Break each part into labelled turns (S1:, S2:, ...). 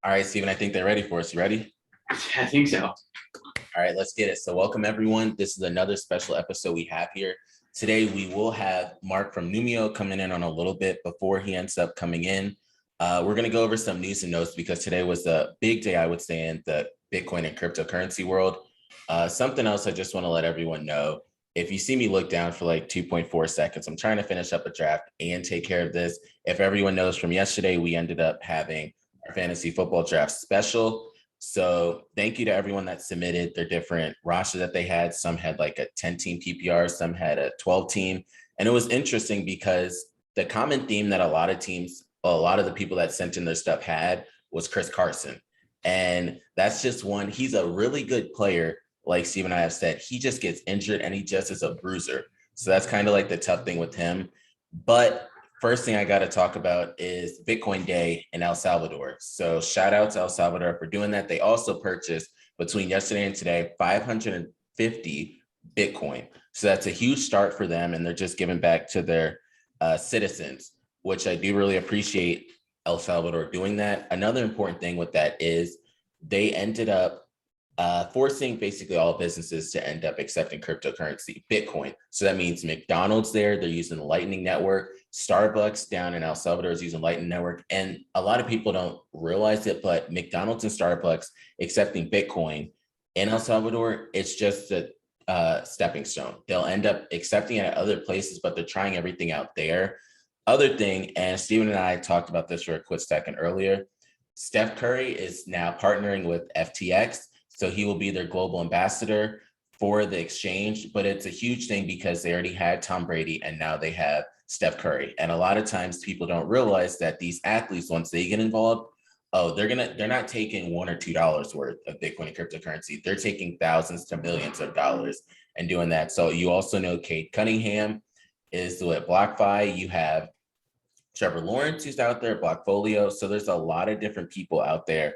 S1: All right, Steven, I think they're ready for us. You ready?
S2: I think so.
S1: All right, let's get it. So welcome, everyone. This is another special episode we have here. Today, we will have Mark from Numio coming in on a little bit before he ends up coming in. We're going to go over some news and notes because today was a big day, I would say, in the Bitcoin and cryptocurrency world. Something else I just want to let everyone know. If you see me look down for like 2.4 seconds, I'm trying to finish up a draft and take care of this. If everyone knows from yesterday, we ended up having our fantasy football draft special. So thank you to everyone that submitted their different rosters that they had. Some had like a 10-team PPR, some had a 12-team. And it was interesting because the common theme that a lot of the people that sent in their stuff had was Chris Carson. And that's just one. He's a really good player. Like Steve and I have said, he just gets injured and he just is a bruiser. So that's kind of like the tough thing with him. But first thing I got to talk about is Bitcoin Day in El Salvador. So shout out to El Salvador for doing that. They also purchased between yesterday and today 550 Bitcoin. So that's a huge start for them. And they're just giving back to their citizens, which I do really appreciate El Salvador doing that. Another important thing with that is they ended up forcing basically all businesses to end up accepting cryptocurrency, Bitcoin. So that means McDonald's they're using the Lightning Network. Starbucks down in El Salvador is using Lightning Network. And a lot of people don't realize it, but McDonald's and Starbucks accepting Bitcoin in El Salvador, it's just a stepping stone. They'll end up accepting it at other places, but they're trying everything out there. Other thing, and Steven and I talked about this for a quick second earlier, Steph Curry is now partnering with FTX. So he will be their global ambassador for the exchange, but it's a huge thing because they already had Tom Brady and now they have Steph Curry. And a lot of times people don't realize that these athletes, once they get involved, they're not taking $1 or $2 worth of Bitcoin and cryptocurrency. They're taking thousands to millions of dollars and doing that. So you also know Kate Cunningham is with BlockFi. You have Trevor Lawrence who's out there, Blockfolio. So there's a lot of different people out there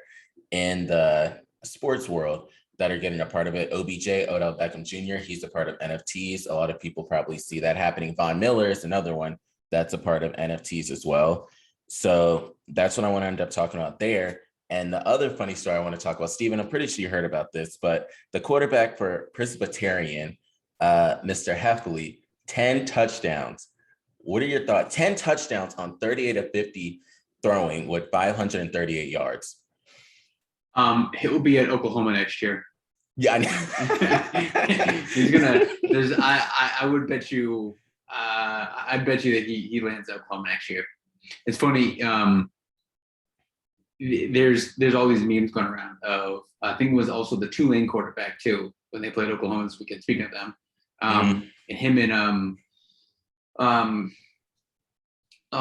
S1: in the sports world that are getting a part of it. OBJ, Odell Beckham Jr., he's a part of NFTs. A lot of people probably see that happening. Von Miller is another one that's a part of NFTs as well. So that's what I want to end up talking about there. And the other funny story I want to talk about, Stephen, I'm pretty sure you heard about this, but the quarterback for Presbyterian, Mr. Heffley, 10 touchdowns. What are your thoughts? 10 touchdowns on 38 of 50 throwing with 538 yards.
S2: It will be at Oklahoma next year.
S1: Yeah,
S2: I would bet you. I bet you that he lands at Oklahoma next year. It's funny. There's all these memes going around of I think it was also the Tulane quarterback too when they played Oklahoma this weekend. Speaking of them, and him and oh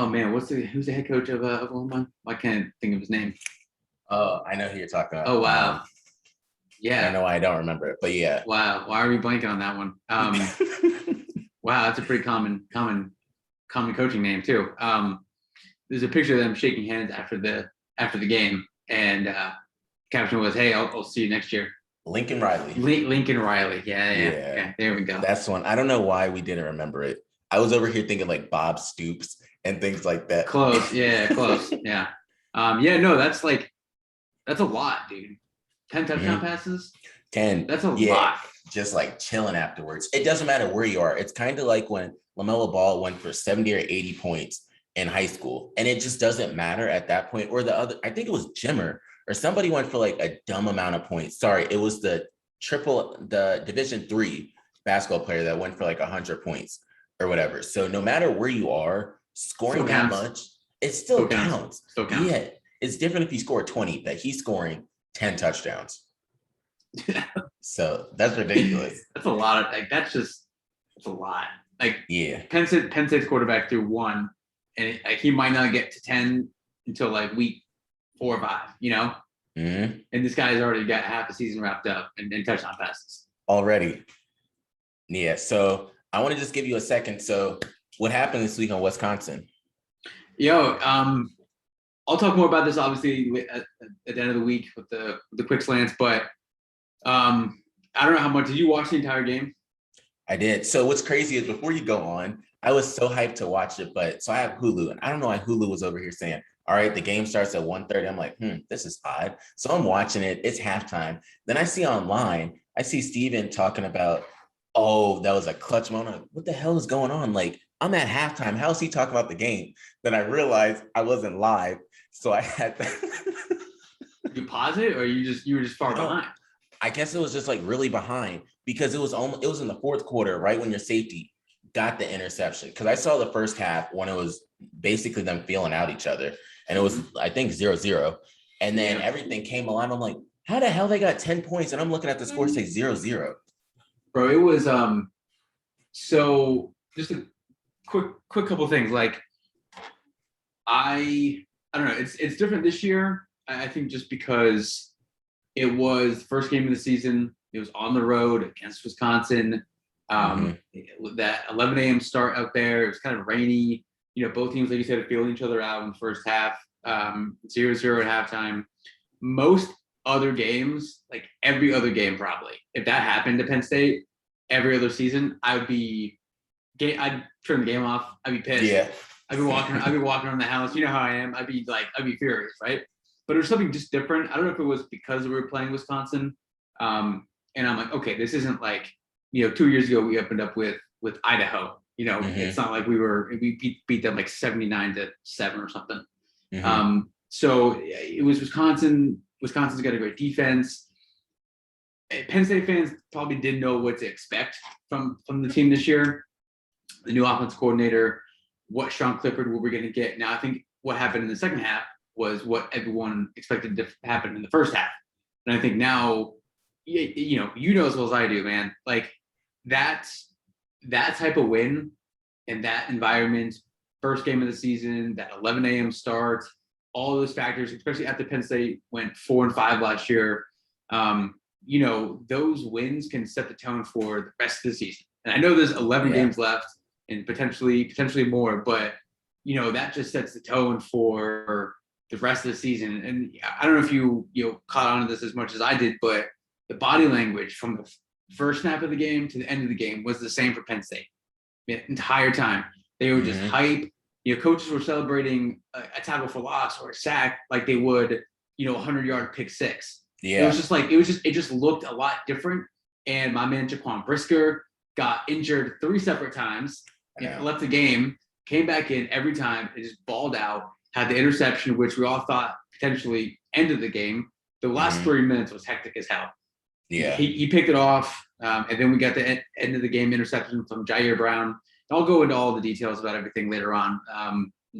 S2: man, who's the head coach of Oklahoma? I can't think of his name.
S1: Oh, I know who you're talking about.
S2: Oh, wow. Yeah.
S1: I know I don't remember it, but yeah.
S2: Wow. Why are we blanking on that one? Wow, that's a pretty common coaching name too. There's a picture of them shaking hands after the game, and caption was, "Hey, I'll see you next year."
S1: Lincoln Riley.
S2: Lincoln Riley. Yeah. Okay, there we go.
S1: That's one. I don't know why we didn't remember it. I was over here thinking like Bob Stoops and things like that.
S2: Close. Yeah, close. Yeah. No, that's a lot, dude. 10 touchdown passes?
S1: 10.
S2: That's a lot.
S1: Just like chilling afterwards. It doesn't matter where you are. It's kind of like when LaMelo Ball went for 70 or 80 points in high school. And it just doesn't matter at that point. Or the other, I think it was Jimmer or somebody went for like a dumb amount of points. Sorry, it was the Division III basketball player that went for like 100 points or whatever. So no matter where you are, scoring that much, it still counts. Yeah. It's different if you score 20, but he's scoring 10 touchdowns. So that's ridiculous.
S2: That's a lot of that's a lot. Like
S1: yeah,
S2: Penn State's quarterback threw 1, and he might not get to 10 until like week 4 or 5. You know, and this guy's already got half a season wrapped up and touchdown passes
S1: already. Yeah. So I want to just give you a second. So what happened this week in Wisconsin?
S2: I'll talk more about this obviously at the end of the week with the quick slants, but I don't know how much. Did you watch the entire game?
S1: I did. So what's crazy is before you go on, I was so hyped to watch it, but so I have Hulu, and I don't know why Hulu was over here saying, all right, the game starts at 1:30. I'm like, this is odd. So I'm watching it. It's halftime. Then I see online, I see Steven talking about, oh, that was a clutch moment. I'm like, what the hell is going on? Like, I'm at halftime. How is he talking about the game? Then I realized I wasn't live. So I had to.
S2: You pause it, or you were just far behind?
S1: I guess it was just like really behind because it was in the fourth quarter, right when your safety got the interception. Because I saw the first half when it was basically them feeling out each other. And it was, I think, 0-0. And then everything came alive. I'm like, how the hell they got 10 points? And I'm looking at the score say 0-0.
S2: Bro, it was so just a quick couple of things. Like I don't know, it's different this year. I think just because it was the first game of the season, it was on the road against Wisconsin. That 11 a.m. start out there, it was kind of rainy. You know, both teams, like you said, are feeling each other out in the first half. 0-0 at halftime. Most other games, like every other game, probably, if that happened to Penn State every other season, I'd turn the game off. I'd be pissed.
S1: Yeah.
S2: I'd be walking around the house. You know how I am. I'd be furious, right? But it was something just different. I don't know if it was because we were playing Wisconsin. And I'm like, okay, this isn't like, 2 years ago we opened up with Idaho. It's not like we beat them like 79-7 or something. So it was Wisconsin. Wisconsin's got a great defense. Penn State fans probably didn't know what to expect from the team this year. The new offense coordinator, what Sean Clifford were we going to get? Now I think what happened in the second half was what everyone expected to happen in the first half. And I think now, you know as well as I do, man, like that type of win in that environment, first game of the season, that 11 a.m. start, all those factors, especially after Penn State went 4-5 last year, those wins can set the tone for the rest of the season. And I know there's 11 games left and potentially more, but that just sets the tone for the rest of the season. And I don't know if you caught on to this as much as I did, but the body language from the first snap of the game to the end of the game was the same for Penn State. The entire time they were just hype. Coaches were celebrating a tackle for loss or a sack like they would, a 100-yard pick six.
S1: Yeah.
S2: It was just like, it just looked a lot different. And my man, Jaquan Brisker, got injured 3 separate times, left the game, came back in every time, and just balled out, had the interception, which we all thought potentially ended the game. The last 3 minutes was hectic as hell.
S1: Yeah.
S2: He picked it off. And then we got the end of the game interception from Jair Brown. I'll go into all the details about everything later on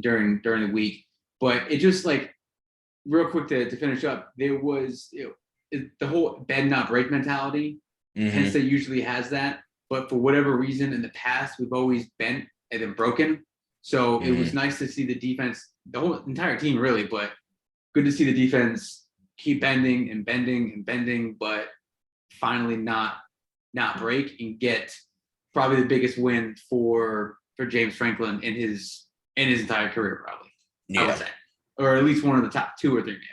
S2: during the week. But it just, like, real quick to finish up, there was the whole bend not break mentality. Penn State usually has that, but for whatever reason in the past we've always bent and then broken. So it was nice to see the defense, the whole entire team really, but good to see the defense keep bending and bending and bending, but finally not break and get probably the biggest win for James Franklin in his entire career, probably. I would say. Or at least one of the top 2 or 3 maybe.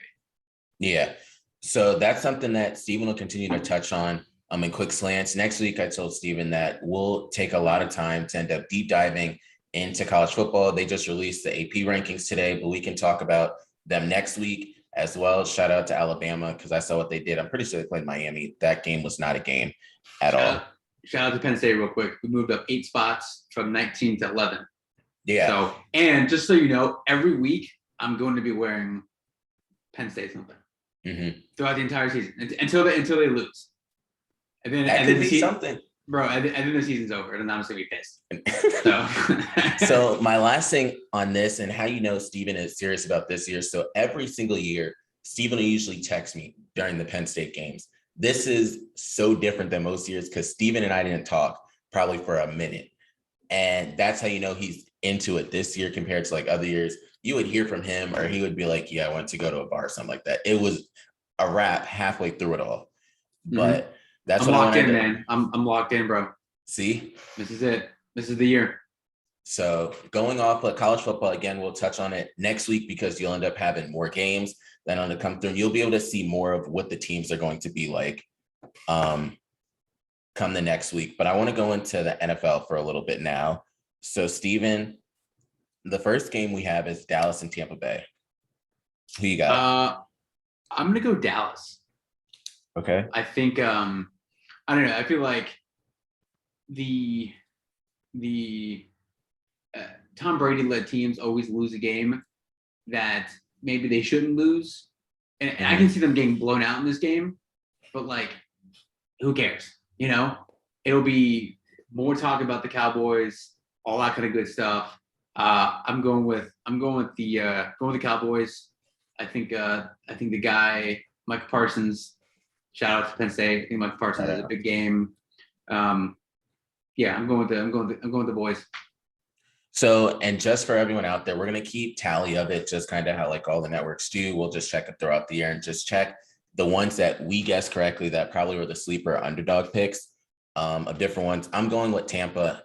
S1: Yeah. So that's something that Stephen will continue to touch on in quick slants. Next week, I told Stephen that we'll take a lot of time to end up deep diving into college football. They just released the AP rankings today, but we can talk about them next week as well. Shout out to Alabama because I saw what they did. I'm pretty sure they played Miami. That game was not a game at all.
S2: Shout out to Penn State real quick. We moved up 8 spots from 19 to 11.
S1: Yeah.
S2: So, and just so you know, every week I'm going to be wearing Penn State something throughout the entire season until they lose. And then
S1: that could be something,
S2: bro. And then the season's over, and I'm just gonna be pissed.
S1: So my last thing on this, and how Stephen is serious about this year. So every single year, Stephen will usually text me during the Penn State games. This is so different than most years because Stephen and I didn't talk probably for a minute, and that's how he's into it this year compared to like other years. You would hear from him, or he would be like, "Yeah, I went to go to a bar," or something like that. It was a wrap halfway through it all, but. That's
S2: I'm locked in, man. I'm locked in, bro.
S1: See?
S2: This is it. This is the year.
S1: So going off of college football, again, we'll touch on it next week because you'll end up having more games that are going to come through. And you'll be able to see more of what the teams are going to be like come the next week. But I want to go into the NFL for a little bit now. So, Steven, the first game we have is Dallas and Tampa Bay. Who you got?
S2: I'm gonna go Dallas.
S1: Okay.
S2: I think I don't know. I feel like the Tom Brady led teams always lose a game that maybe they shouldn't lose, and I can see them getting blown out in this game. But like, who cares? You know, it'll be more talk about the Cowboys, all that kind of good stuff. I'm going with the Cowboys. I think the guy Mike Parsons. Shout out to Penn State. I think Mike Parsons is a big game. Yeah, I'm going with the boys.
S1: So, and just for everyone out there, we're going to keep tally of it, just kind of how like all the networks do. We'll just check it throughout the year and just check the ones that we guessed correctly that probably were the sleeper underdog picks of different ones. I'm going with Tampa.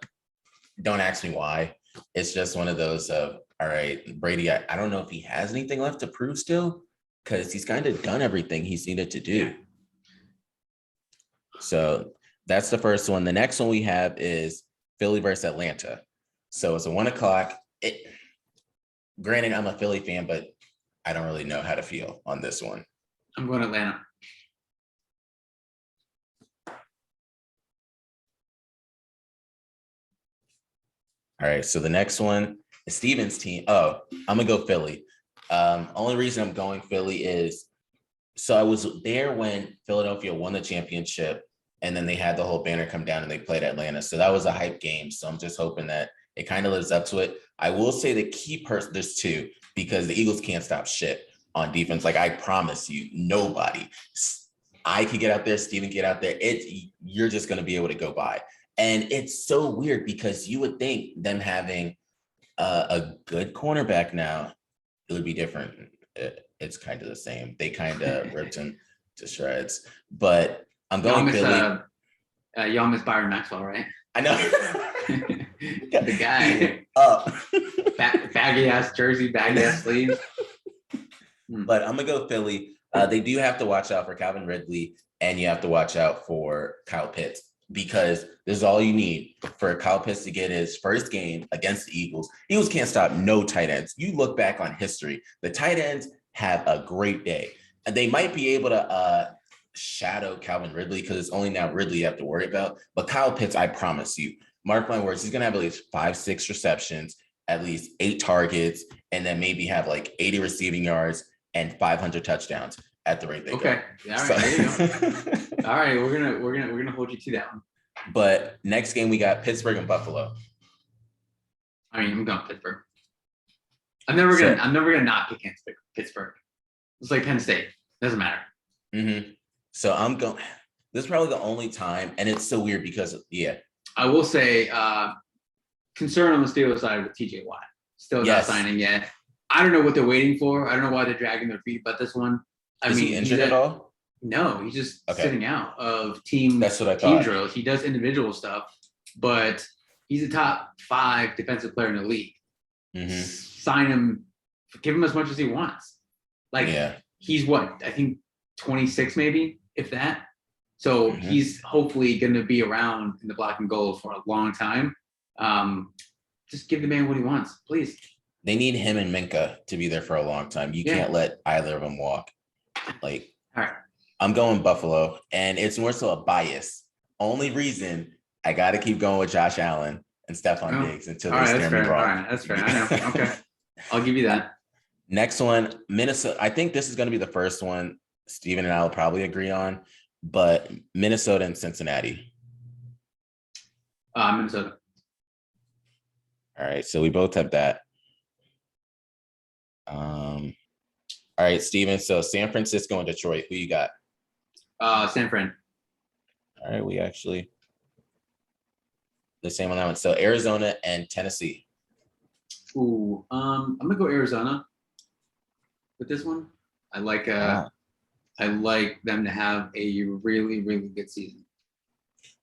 S1: Don't ask me why. It's just one of those of, all right, Brady, I don't know if he has anything left to prove still, because he's kind of done everything he's needed to do. So that's the first one. The next one we have is Philly versus Atlanta. So it's a 1:00. Granted, I'm a Philly fan, but I don't really know how to feel on this one.
S2: I'm going Atlanta.
S1: All right. So the next one is Steven's team. Oh, I'm gonna go Philly. Only reason I'm going Philly is so I was there when Philadelphia won the championship, and then they had the whole banner come down and they played Atlanta. So that was a hype game. So I'm just hoping that it kind of lives up to it. I will say the key person, there's two, because the Eagles can't stop shit on defense. Like I promise you, nobody. I could get out there, Steven get out there. You're just going to be able to go by. And it's so weird because you would think them having a good cornerback now, it would be different. It's kind of the same. They kind of ripped him to shreds. But I'm going Philly.
S2: Y'all miss Byron Maxwell, right?
S1: I know.
S2: The guy. Baggy ass jersey, baggy ass sleeves.
S1: But I'm gonna go Philly. They do have to watch out for Calvin Ridley, and you have to watch out for Kyle Pitts, because this is all you need for Kyle Pitts to get his first game against the Eagles. Eagles can't stop no tight ends. You look back on history, the tight ends have a great day. And they might be able to shadow Calvin Ridley, because it's only now Ridley you have to worry about. But Kyle Pitts, I promise you, mark my words, he's going to have at least 5-6 receptions, at least 8 targets, and then maybe have like 80 receiving yards and 500 touchdowns at the rate they go.
S2: All right, there you go. All right, we're gonna hold you to that one.
S1: But next game we got Pittsburgh and Buffalo.
S2: I mean, I'm going Pittsburgh. I'm never gonna not pick Pittsburgh. It's like Penn State. Doesn't matter.
S1: Mm-hmm. So I'm going. This is probably the only time, and it's so weird because
S2: I will say, concern on the Steelers side with TJ Watt. Still not signing yet. I don't know what they're waiting for. I don't know why they're dragging their feet about this one.
S1: Is he injured at all?
S2: No, he's just sitting out of team.
S1: That's what I thought.
S2: Team drills. He does individual stuff, but he's a top 5 defensive player in the league.
S1: Mm-hmm.
S2: Sign him, give him as much as he wants. He's what, I think 26 maybe, if that. So he's hopefully going to be around in the black and gold for a long time. Just give the man what he wants, please.
S1: They need him and Minka to be there for a long time. You can't let either of them walk. All
S2: right.
S1: I'm going Buffalo, and it's more so a bias. Only reason I got to keep going with Josh Allen and Stephon Diggs until they scare me wrong.
S2: All right, that's fair. I know. Okay, I'll give you that.
S1: Next one, Minnesota. I think this is going to be the first one Steven and I will probably agree on, but Minnesota and Cincinnati.
S2: Minnesota.
S1: All right, so we both have that. All right, Steven. So San Francisco and Detroit. Who you got?
S2: San Fran.
S1: All right, we actually the same on that one. So Arizona and Tennessee.
S2: Ooh, I'm gonna go Arizona with this one. I like them to have a really, really good season.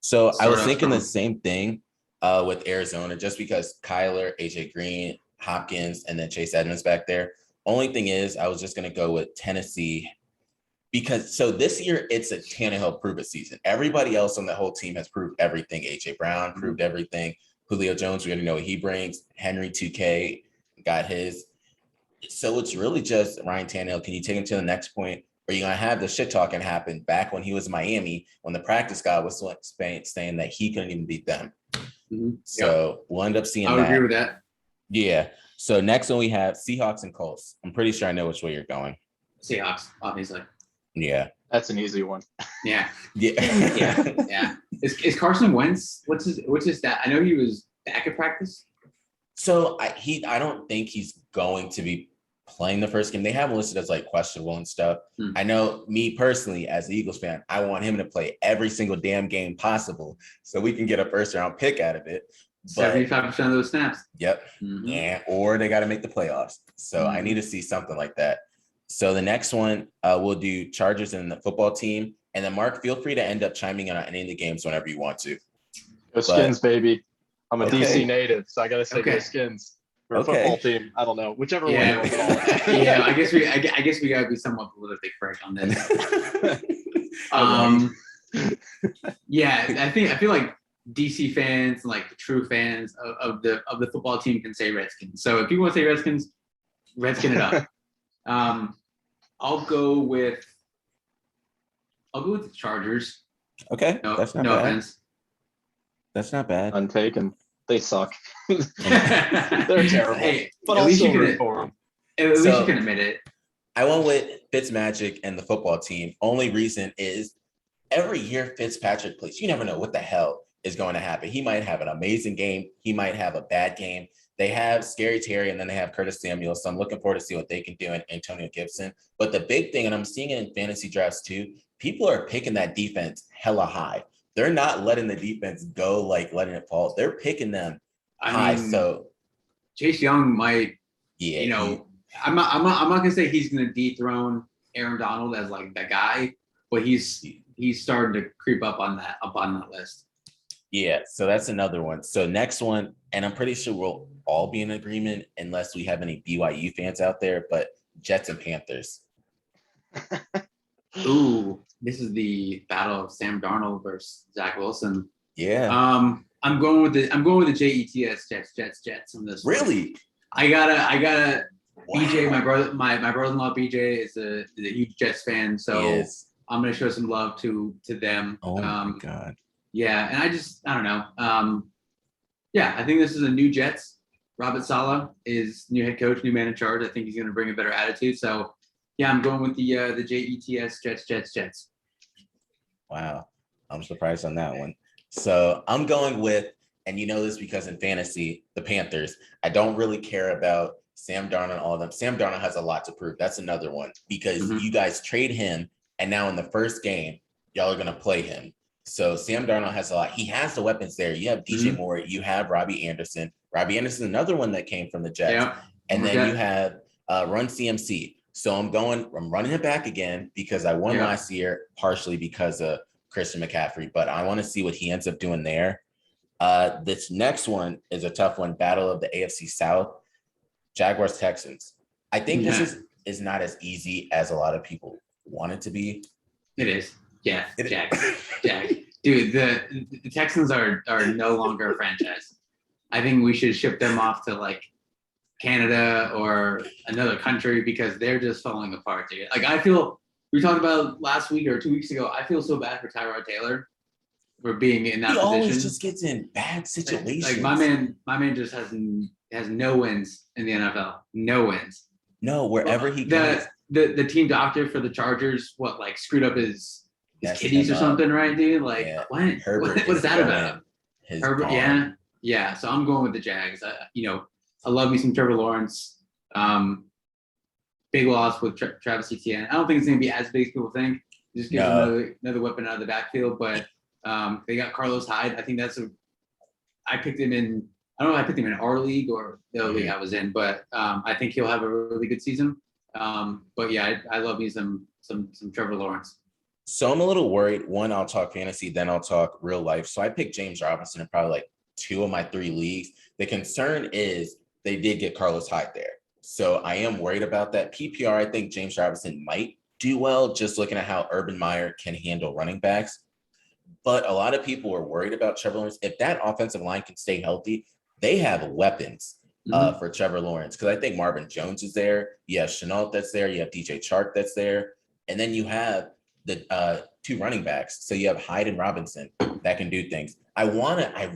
S1: So I was thinking the same thing with Arizona, just because Kyler, AJ Green, Hopkins, and then Chase Edmonds back there. Only thing is, I was just going to go with Tennessee because this year it's a Tannehill prove it season. Everybody else on the whole team has proved everything. AJ Brown proved everything. Julio Jones, we already know what he brings. Henry 2K got his. So it's really just Ryan Tannehill. Can you take him to the next point? Or are you going to have the shit talking happen back when he was in Miami, when the practice guy was saying that he couldn't even beat them?
S2: Mm-hmm.
S1: So we'll end up seeing that.
S2: I would agree with that.
S1: Yeah. So next one we have Seahawks and Colts. I'm pretty sure I know which way you're going.
S2: Seahawks, obviously.
S1: Yeah.
S3: That's an easy one.
S2: Yeah.
S1: Yeah.
S2: Yeah. Is Carson Wentz? What's his stat? I know he was back at practice.
S1: So I don't think he's going to be playing the first game. They have him listed as like questionable and stuff. I know me personally as an Eagles fan, I want him to play every single damn game possible so we can get a first round pick out of it.
S2: 75% of those snaps.
S1: Yep. Mm-hmm. Yeah. Or they got to make the playoffs. So I need to see something like that. So the next one, we'll do Chargers and the football team. And then Mark, feel free to end up chiming in on any of the games whenever you want to.
S3: Go Skins, baby. I'm a DC native, so I got to say go Skins. For a football team, I don't know, whichever one you want to call it.
S2: Yeah, I guess we got to be somewhat politically correct on this. Yeah, I feel like DC fans, like the true fans of the football team, can say Redskins. So if you want to say Redskins, Redskin it up. I'll go with the Chargers.
S1: Okay,
S2: no
S1: that's not bad.
S2: Offense.
S1: That's not bad.
S3: Untaken. They suck. They're terrible. Hey, but
S2: at least you can admit it.
S1: I went with Fitzmagic and the football team. Only reason is every year Fitzpatrick plays. You never know what the hell is going to happen. He might have an amazing game. He might have a bad game. They have Scary Terry and then they have Curtis Samuel. So I'm looking forward to see what they can do in Antonio Gibson. But the big thing, and I'm seeing it in fantasy drafts too, people are picking that defense hella high. They're not letting the defense go, like letting it fall. They're picking them high. So
S2: Chase Young might, I'm not gonna say he's gonna dethrone Aaron Donald as like that guy, but he's starting to creep up on that list.
S1: Yeah, so that's another one. So next one, and I'm pretty sure we'll all be in agreement unless we have any BYU fans out there, but Jets and Panthers.
S2: Ooh, this is the battle of Sam Darnold versus Zach Wilson.
S1: Yeah.
S2: I'm going with the Jets Jets on this.
S1: Really?
S2: One. I gotta wow. BJ, my brother-in-law BJ is a huge Jets fan, so I'm gonna show some love to them.
S1: Oh my God.
S2: Yeah, and I don't know. Yeah, I think this is a new Jets. Robert Saleh is new head coach, new man in charge. I think he's gonna bring a better attitude. So yeah, I'm going with the Jets Jets.
S1: Wow, I'm surprised on that one. So I'm going with, and you know this because in fantasy, the Panthers. I don't really care about Sam Darnold and all of them. Sam Darnold has a lot to prove. That's another one because you guys trade him, and now in the first game, y'all are gonna play him. So Sam Darnold has a lot. He has the weapons there. You have DJ Moore. You have Robbie Anderson. Robbie Anderson, another one that came from the Jets. Yeah. And then you have Run CMC. So I'm running it back again because I won last year, partially because of Christian McCaffrey, but I want to see what he ends up doing there. This next one is a tough one, battle of the AFC South, Jaguars, Texans. I think this is not as easy as a lot of people want it to be.
S2: It is. Yeah, Jack. Dude, the Texans are no longer a franchise. I think we should ship them off to like Canada or another country because they're just falling apart, dude. Like I feel, we talked about last week or 2 weeks ago, I feel so bad for Tyrod Taylor for being in that position. He always
S1: just gets in bad situations.
S2: Like my man just has no wins in the NFL. No wins.
S1: No, wherever he goes.
S2: The team doctor for the Chargers, screwed up his kidneys or something, right, dude? Like, what is that about? Herbert, yeah. So I'm going with the Jags. I love me some Trevor Lawrence. Big loss with Travis Etienne. I don't think it's going to be as big as people think. Just gives another weapon out of the backfield. But they got Carlos Hyde. I think I picked him in. I don't know if I picked him in our league or the other league I was in, but I think he'll have a really good season. But yeah, I love me some Trevor Lawrence.
S1: So I'm a little worried. One, I'll talk fantasy, then I'll talk real life. So I picked James Robinson in probably 2 of my 3 leagues. The concern is they did get Carlos Hyde there. So I am worried about that. PPR, I think James Robinson might do well, just looking at how Urban Meyer can handle running backs. But a lot of people are worried about Trevor Lawrence. If that offensive line can stay healthy, they have weapons. for Trevor Lawrence. Because I think Marvin Jones is there. You have Chenault that's there. You have DJ Chark that's there. And then you have the 2 running backs. So you have Hyde and Robinson that can do things. I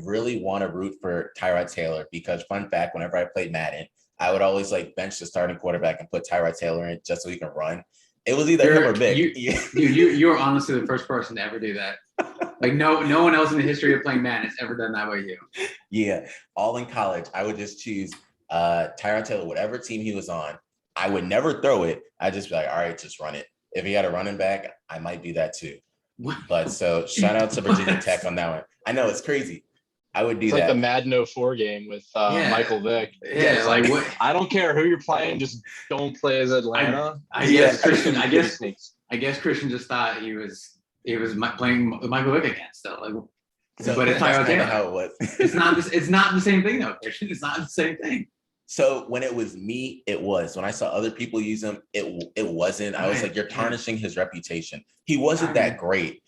S1: really want to root for Tyrod Taylor because, fun fact, whenever I played Madden, I would always like bench the starting quarterback and put Tyrod Taylor in just so he can run. It was either him or Vic.
S2: You're honestly the first person to ever do that. Like no one else in the history of playing Madden has ever done that by you.
S1: Yeah, all in college, I would just choose Tyrod Taylor, whatever team he was on. I would never throw it. I'd just be like, all right, just run it. If he had a running back, I might do that too. But so shout out to Virginia Tech on that one. I know it's crazy. I would do
S3: it's
S1: that.
S3: Like the Madden 04 game with Michael Vick.
S2: Yeah,
S3: like what? I don't care who you're playing, just don't play as Atlanta.
S2: I guess Christian just thought he was playing Michael Vick again still. Like, but it's not
S1: how it was.
S2: It's not the same thing though, Christian. It's not the same thing.
S1: So when it was me, it was. When I saw other people use him, it wasn't. I was like, you're tarnishing his reputation. He wasn't that great.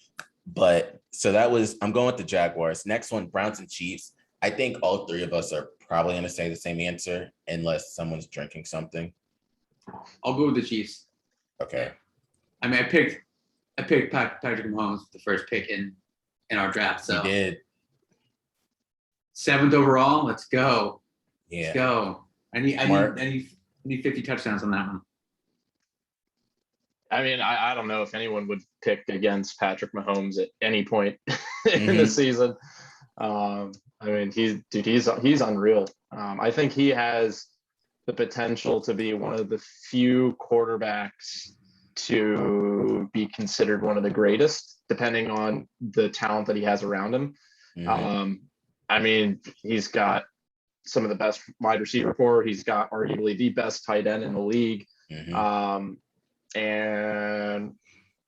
S1: But so that was, I'm going with the Jaguars. Next one, Browns and Chiefs. I think all 3 of us are probably going to say the same answer unless someone's drinking something.
S2: I'll go with the Chiefs.
S1: Okay.
S2: I mean, I picked Patrick Mahomes, the first pick in our draft. So
S1: you did.
S2: 7th overall. Let's go.
S1: Yeah.
S2: Let's go. I need 50 touchdowns on that one.
S3: I mean, I don't know if anyone would pick against Patrick Mahomes at any point in the season. I mean, he's unreal. I think he has the potential to be one of the few quarterbacks to be considered one of the greatest, depending on the talent that he has around him. I mean, he's got some of the best wide receiver core. He's got arguably the best tight end in the league. And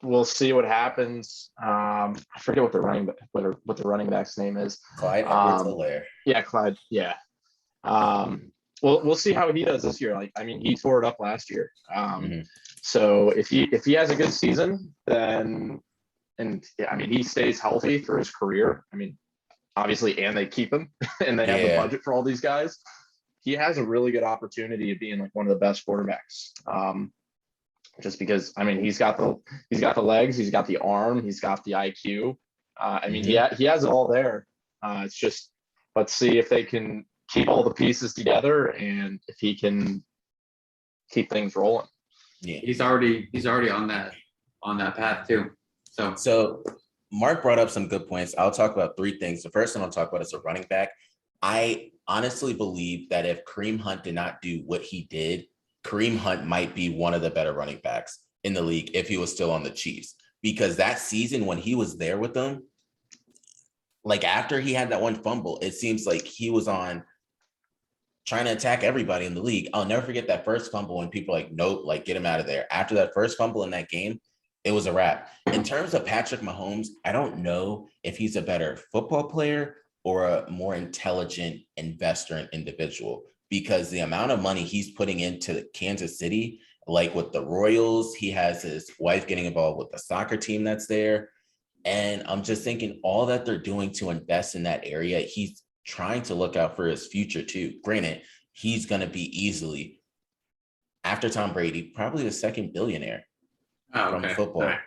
S3: we'll see what happens. I forget what the running back's name is.
S1: Clyde Edwards-Helaire.
S3: Yeah, Clyde. Yeah. We'll see how he does this year. Like, I mean, he tore it up last year. So if he has a good season, then, and I mean, he stays healthy for his career. I mean, obviously, and they keep him and they have the budget for all these guys. He has a really good opportunity of being like one of the best quarterbacks. Just because, I mean, he's got the legs, he's got the arm, he's got the IQ. I mean, he has it all there. It's just, let's see if they can keep all the pieces together and if he can keep things rolling.
S1: Yeah,
S2: he's already on that path too.
S1: So Mark brought up some good points. I'll talk about 3 things. The first one I'll talk about is a running back. I honestly believe that if Kareem Hunt did not do what he did, Kareem Hunt might be one of the better running backs in the league if he was still on the Chiefs. Because that season when he was there with them, like after he had that one fumble, it seems like he was on trying to attack everybody in the league. I'll never forget that first fumble when people like, nope, like get him out of there. After that first fumble in that game, it was a wrap. In terms of Patrick Mahomes, I don't know if he's a better football player or a more intelligent investor and individual, because the amount of money he's putting into Kansas City, like with the Royals, he has his wife getting involved with the soccer team that's there. And I'm just thinking all that they're doing to invest in that area, he's trying to look out for his future too. Granted, he's going to be easily, after Tom Brady, probably the 2nd billionaire from football. Right.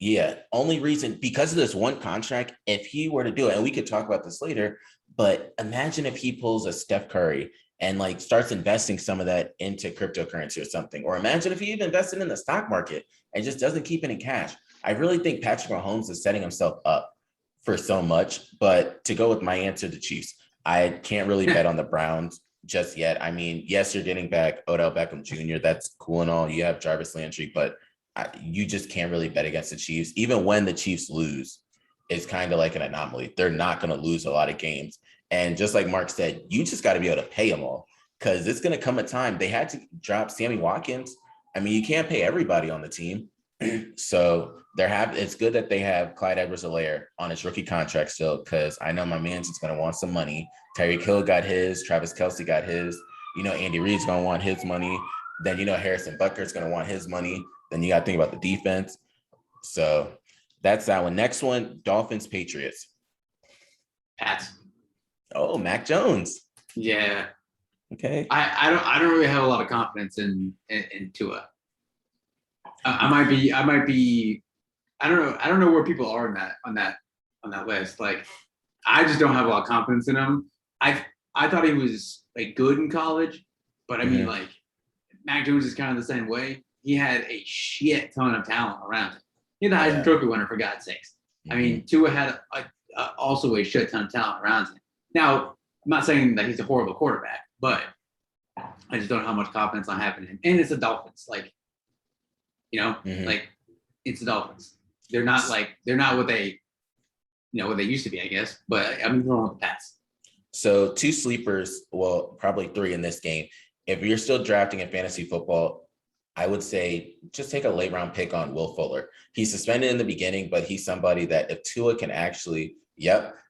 S1: Yeah. Only reason, because of this one contract, if he were to do it, and we could talk about this later, but imagine if he pulls a Steph Curry and like starts investing some of that into cryptocurrency or something, or imagine if he even invested in the stock market and just doesn't keep it in cash. I really think Patrick Mahomes is setting himself up for so much. But to go with my answer, the Chiefs, I can't really bet on the Browns just yet. I mean, yes, you're getting back Odell Beckham Jr. That's cool and all. You have Jarvis Landry, but you just can't really bet against the Chiefs. Even when the Chiefs lose, it's kind of like an anomaly. They're not going to lose a lot of games. And just like Mark said, you just got to be able to pay them all, because it's going to come a time. They had to drop Sammy Watkins. I mean, you can't pay everybody on the team. So it's good that they have Clyde Edwards-Helaire on his rookie contract still, because I know my man's just going to want some money. Tyreek Hill got his. Travis Kelce got his. You know, Andy Reid's going to want his money. Then, you know, Harrison Butker's going to want his money. Then you got to think about the defense. So that's that one. Next one, Dolphins, Patriots.
S2: Pats.
S1: Oh, Mac Jones.
S2: Yeah.
S1: Okay.
S2: I don't really have a lot of confidence in Tua. I might be I don't know where people are on that list. Like, I just don't have a lot of confidence in him. I thought he was like good in college, but I mean, like, Mac Jones is kind of the same way. He had a shit ton of talent around him. He's the Heisman Trophy winner, for God's sakes. I mean, Tua had also a shit ton of talent around him. Now, I'm not saying that he's a horrible quarterback, but I just don't know how much confidence I have in him. And it's the Dolphins, like, like, it's the Dolphins. They're not what they used to be, I guess. But I'm going with the Pats.
S1: So 2 sleepers, well, probably 3 in this game. If you're still drafting in fantasy football, I would say just take a late round pick on Will Fuller. He's suspended in the beginning, but he's somebody that if Tua can actually,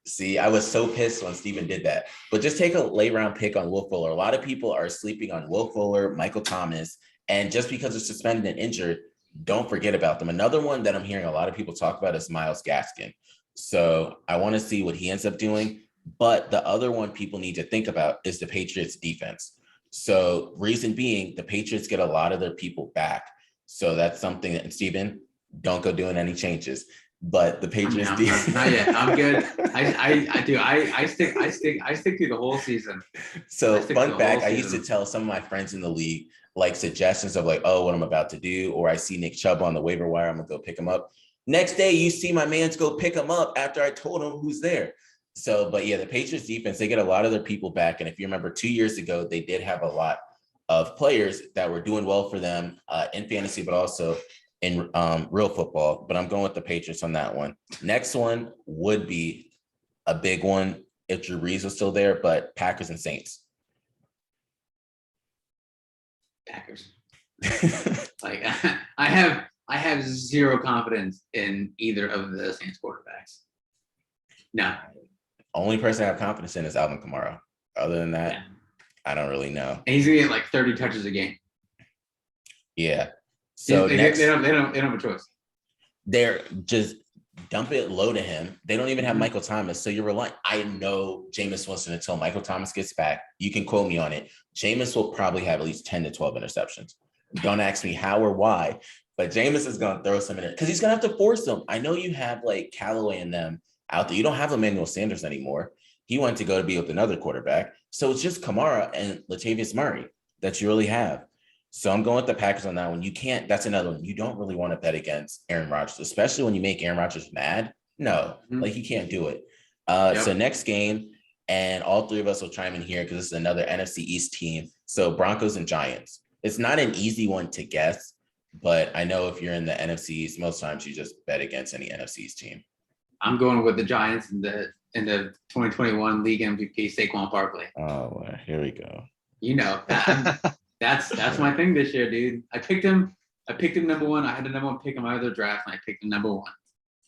S1: see, I was so pissed when Steven did that. But just take a late round pick on Will Fuller. A lot of people are sleeping on Will Fuller, Michael Thomas, and just because they're suspended and injured, don't forget about them. Another one that I'm hearing a lot of people talk about is Myles Gaskin. So I want to see what he ends up doing. But the other one people need to think about is the Patriots defense. So reason being, the Patriots get a lot of their people back. So that's something that, and Steven, don't go doing any changes. But the Patriots defense.
S2: Not yet. I'm good. I do. I stick through the whole season.
S1: So fun fact, I used to tell some of my friends in the league, like, suggestions of like, oh, what I'm about to do, or I see Nick Chubb on the waiver wire, I'm gonna go pick him up. Next day, you see my man's go pick him up after I told him who's there. So, but yeah, the Patriots defense, they get a lot of their people back. And if you remember 2 years ago, they did have a lot of players that were doing well for them in fantasy, but also in real football. But I'm going with the Patriots on that one. Next one would be a big one if Drew Brees was still there, but Packers and Saints.
S2: Packers. Like, I have zero confidence in either of the Saints quarterbacks. No.
S1: Only person I have confidence in is Alvin Kamara. Other than that, I don't really know.
S2: And he's gonna get like 30 touches a game.
S1: Yeah. So
S2: they don't have a choice.
S1: They're just dump it low to him. They don't even have Michael Thomas. So you're relying. I know Jameis Winston until Michael Thomas gets back. You can quote me on it. Jameis will probably have at least 10 to 12 interceptions. Don't ask me how or why, but Jameis is going to throw some in it because he's going to have to force them. I know you have like Callaway and them out there. You don't have Emmanuel Sanders anymore. He went to go to be with another quarterback. So it's just Kamara and Latavius Murray that you really have. So I'm going with the Packers on that one. You can't, that's another one. You don't really want to bet against Aaron Rodgers, especially when you make Aaron Rodgers mad. No, like he can't do it. So next game, and all 3 of us will chime in here because this is another NFC East team. So Broncos and Giants. It's not an easy one to guess, but I know if you're in the NFC East, most times you just bet against any NFC East team.
S2: I'm going with the Giants in the 2021 league MVP, Saquon Barkley.
S1: Oh, well, here we go.
S2: You know, that's my thing this year, dude. I picked him number 1. I had the number 1 pick in my other draft, and I picked him number 1.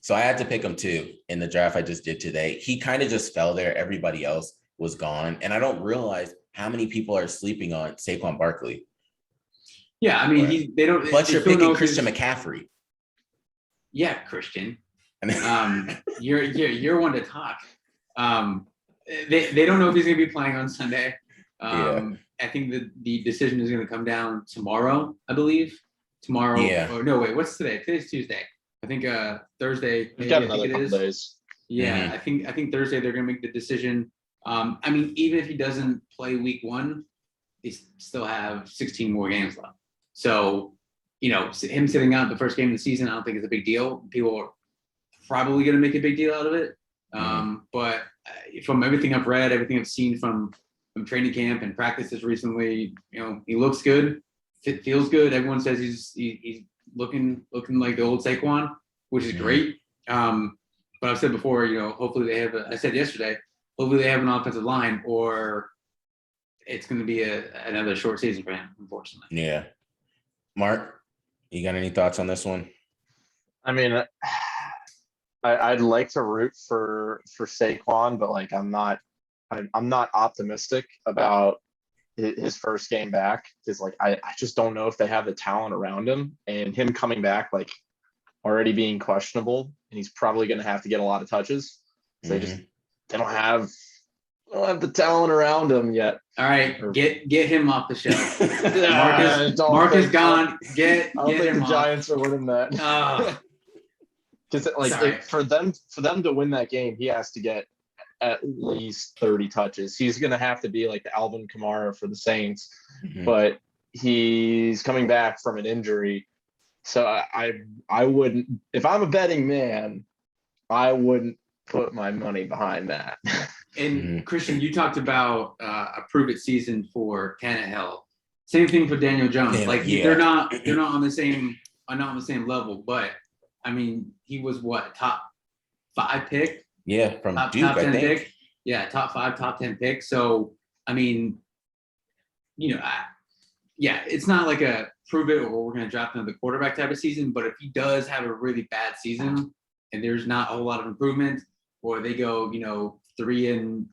S1: So I had to pick him too in the draft I just did today. He kind of just fell there. Everybody else was gone. And I don't realize how many people are sleeping on Saquon Barkley.
S2: Yeah, I mean, they don't.
S1: But you're picking Christian McCaffrey.
S2: Yeah, Christian. You're one to talk. They don't know if he's going to be playing on Sunday. I think the decision is going to come down tomorrow, I believe. Tomorrow. Yeah. Or no, wait, what's today? Today's Tuesday. I think Thursday.
S3: We've got another couple days.
S2: Yeah, I think Thursday they're going to make the decision. I mean, even if he doesn't play week 1, they still have 16 more games left. So, you know, him sitting out the first game of the season, I don't think is a big deal. People are probably going to make a big deal out of it. But from everything I've read, everything I've seen from training camp and practices recently, you know, he looks good. It feels good. Everyone says he's looking like the old Saquon, which is great. But I've said before, you know, hopefully I said yesterday, hopefully they have an offensive line, or it's going to be another short season for him, unfortunately.
S1: Yeah. Mark, you got any thoughts on this one?
S3: I mean, I'd like to root for Saquon, but like I'm not optimistic about his first game back because like I just don't know if they have the talent around him, and him coming back like already being questionable, and he's probably going to have to get a lot of touches. So they don't have don't have the talent around him yet.
S2: All right, get him off the show.
S3: Don't
S2: Mark is
S3: think-
S2: gone. Get
S3: I don't think
S2: him
S3: the
S2: off.
S3: Giants are winning that. Because
S2: Sorry.
S3: for them to win that game, he has to get at least 30 touches. He's going to have to be like the Alvin Kamara for the Saints, but he's coming back from an injury. So I wouldn't, if I'm a betting man, I wouldn't put my money behind that.
S2: And Christian, you talked about a prove it season for Tannehill. Same thing for Daniel Jones. They're not on the same level, but I mean, he was what, top 5 pick?
S1: Yeah, from
S2: top,
S1: Duke,
S2: top 10
S1: I think.
S2: pick. Yeah, top 5, top 10 pick. So I mean, it's not like a prove it or we're going to draft another quarterback type of season. But if he does have a really bad season and there's not a whole lot of improvement, or they go, 3-14,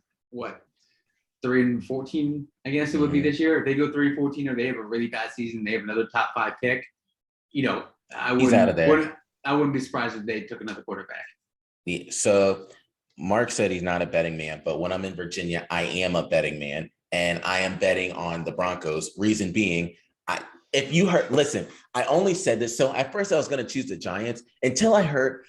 S2: I guess it would be this year. If they go 3-14 or they have a really bad season, they have another top 5 pick,
S1: He's out of there.
S2: I wouldn't be surprised if they took another quarterback.
S1: Yeah, so Mark said he's not a betting man, but when I'm in Virginia, I am a betting man, and I am betting on the Broncos. Reason being, I only said this. So at first I was going to choose the Giants until I heard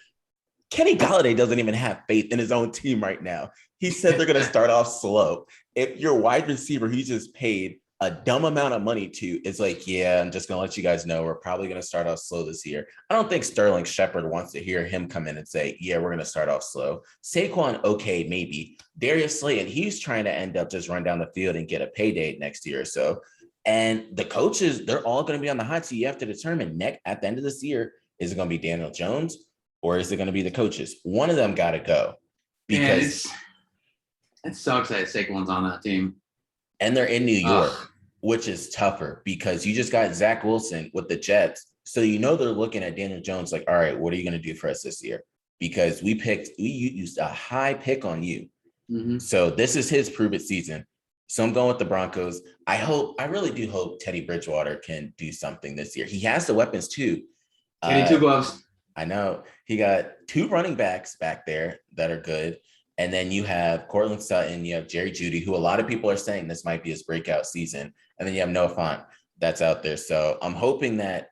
S1: Kenny Golladay doesn't even have faith in his own team right now. He said they're going to start off slow. If your wide receiver, he just paid a dumb amount of money to, is like, yeah, I'm just going to let you guys know we're probably going to start off slow this year. I don't think Sterling Shepard wants to hear him come in and say, yeah, we're going to start off slow. Saquon, okay, maybe. Darius Slayton, he's trying to end up just run down the field and get a payday next year or so. And the coaches, they're all going to be on the hot seat. You have to determine at the end of this year, is it going to be Daniel Jones or is it going to be the coaches? One of them got to go. Because
S2: it sucks that Saquon's on that team.
S1: And they're in New York, which is tougher because you just got Zach Wilson with the Jets. So they're looking at Daniel Jones like, all right, what are you going to do for us this year? Because we used a high pick on you. Mm-hmm. So this is his prove it season. So I'm going with the Broncos. I really do hope Teddy Bridgewater can do something this year. He has the weapons too.
S2: 22 gloves.
S1: I know. He got 2 running backs back there that are good. And then you have Cortland Sutton, you have Jerry Jeudy, who a lot of people are saying this might be his breakout season. And then you have Noah Fant that's out there. So I'm hoping that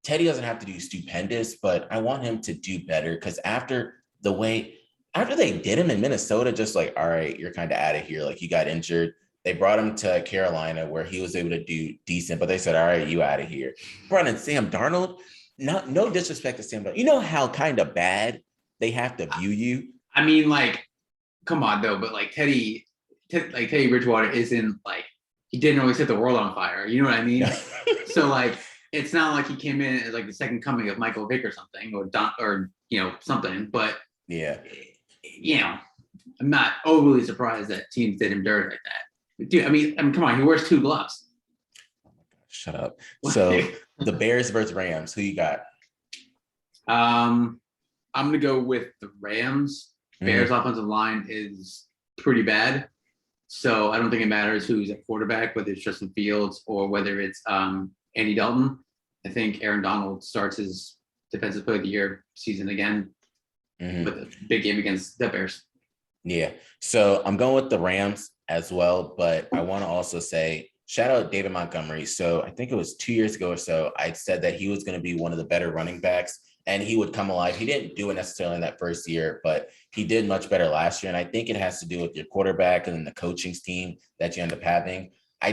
S1: Teddy doesn't have to do stupendous, but I want him to do better because after they did him in Minnesota, just like, all right, you're kind of out of here. Like you got injured. They brought him to Carolina where he was able to do decent, but they said, all right, you out of here. Brought in Sam Darnold. No disrespect to Sam Darnold. You know how kind of bad they have to view you?
S2: I mean, like, come on though, but like Teddy Bridgewater isn't like, he didn't really set the world on fire. You know what I mean? So like, it's not like he came in as like the second coming of Michael Vick or something, or something. But
S1: yeah,
S2: I'm not overly surprised that teams did him dirty like that. But dude, I mean, come on, he wears 2 gloves.
S1: Shut up. So the Bears versus Rams, who you got?
S2: I'm gonna go with the Rams. Bears offensive line is pretty bad. So I don't think it matters who's at quarterback, whether it's Justin Fields or whether it's Andy Dalton. I think Aaron Donald starts his defensive player of the year season again with a big game against the Bears.
S1: Yeah. So I'm going with the Rams as well, but I want to also say, shout out David Montgomery. So I think it was 2 years ago or so, I said that he was going to be one of the better running backs and he would come alive. He didn't do it necessarily in that first year, but he did much better last year. And I think it has to do with your quarterback and then the coaching team that you end up having. I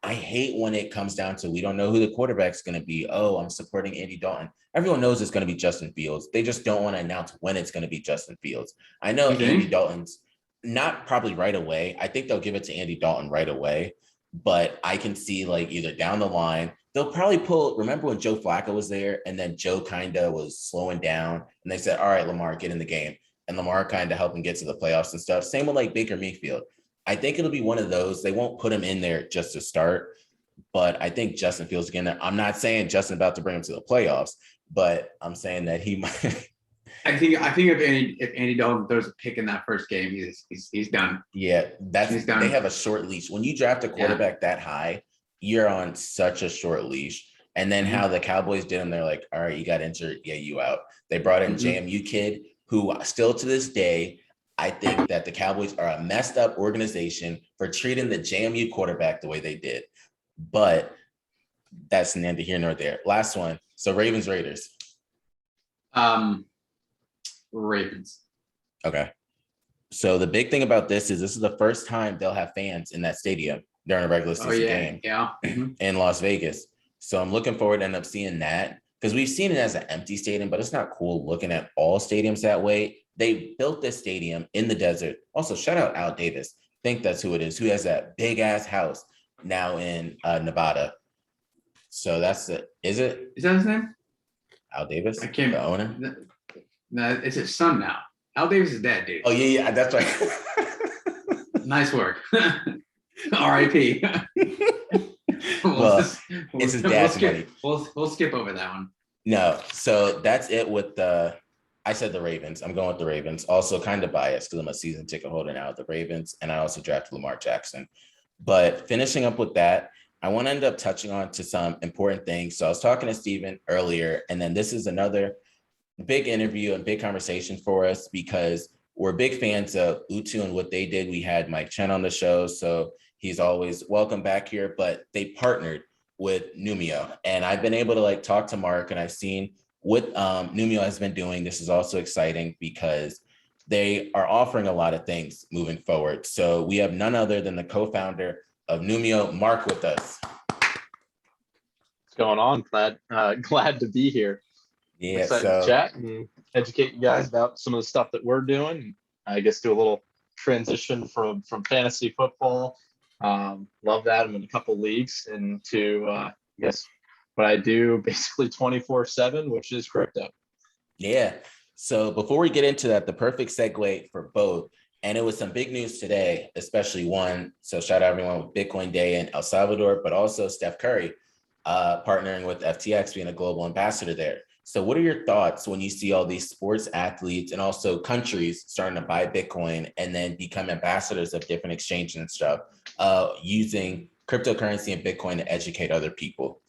S1: hate when it comes down to, we don't know who the quarterback's going to be. Oh, I'm supporting Andy Dalton. Everyone knows it's going to be Justin Fields. They just don't want to announce when it's going to be Justin Fields. I know Andy Dalton's not probably right away. I think they'll give it to Andy Dalton right away, but I can see like either down the line, they'll probably remember when Joe Flacco was there and then Joe kind of was slowing down and they said, all right, Lamar, get in the game. And Lamar kind of helped him get to the playoffs and stuff. Same with like Baker Mayfield. I think it'll be one of those. They won't put him in there just to start, but I think Justin Fields again. I'm not saying Justin about to bring him to the playoffs, but I'm saying that he might.
S2: I think if Andy Dalton throws a pick in that first game, he's done.
S1: Yeah, they have a short leash. When you draft a quarterback that high, you're on such a short leash. And then how the Cowboys did him, they're like, all right, you got injured, yeah, you out. They brought in JMU kid who still to this day, I think that the Cowboys are a messed up organization for treating the JMU quarterback the way they did. But that's neither here nor there. Last one. So Ravens, Raiders.
S2: Ravens.
S1: Okay. So the big thing about this is the first time they'll have fans in that stadium during a regular season game in Las Vegas. So I'm looking forward to end up seeing that, because we've seen it as an empty stadium, but it's not cool looking at all stadiums that way. They built this stadium in the desert. Also, shout out Al Davis. I think that's who it is, who has that big ass house now in Nevada. So that's it. Is that
S2: his name?
S1: Al Davis,
S2: I can't.
S1: the owner?
S2: No, it's his son now. Al Davis is dead, dude.
S1: Oh, yeah, that's right.
S2: Nice work. R.I.P.
S1: It's his dad's money.
S2: We'll skip over that one.
S1: No, so that's it with I said the Ravens. I'm going with the Ravens. Also kind of biased because I'm a season ticket holder now with the Ravens, and I also drafted Lamar Jackson. But finishing up with that, I want to end up touching on to some important things. So I was talking to Steven earlier, and then this is another big interview and big conversation for us because we're big fans of Utu and what they did. We had Mike Chen on the show, so he's always welcome back here, but they partnered with Numio, and I've been able to talk to Mark, and I've seen what Numio has been doing. This is also exciting because they are offering a lot of things moving forward. So we have none other than the co-founder of Numio, Mark, with us.
S3: What's going on? Glad to be here.
S1: Yeah,
S3: excited to chat and educate you guys about some of the stuff that we're doing. I guess do a little transition from fantasy football. Love that. I'm in a couple leagues into I guess what I do basically 24/7, which is crypto.
S1: Yeah. So before we get into that, the perfect segue for both, and it was some big news today, especially one. So shout out everyone with Bitcoin Day in El Salvador, but also Steph Curry partnering with FTX, being a global ambassador there. So what are your thoughts when you see all these sports athletes and also countries starting to buy Bitcoin and then become ambassadors of different exchanges and stuff, using cryptocurrency and Bitcoin to educate other people?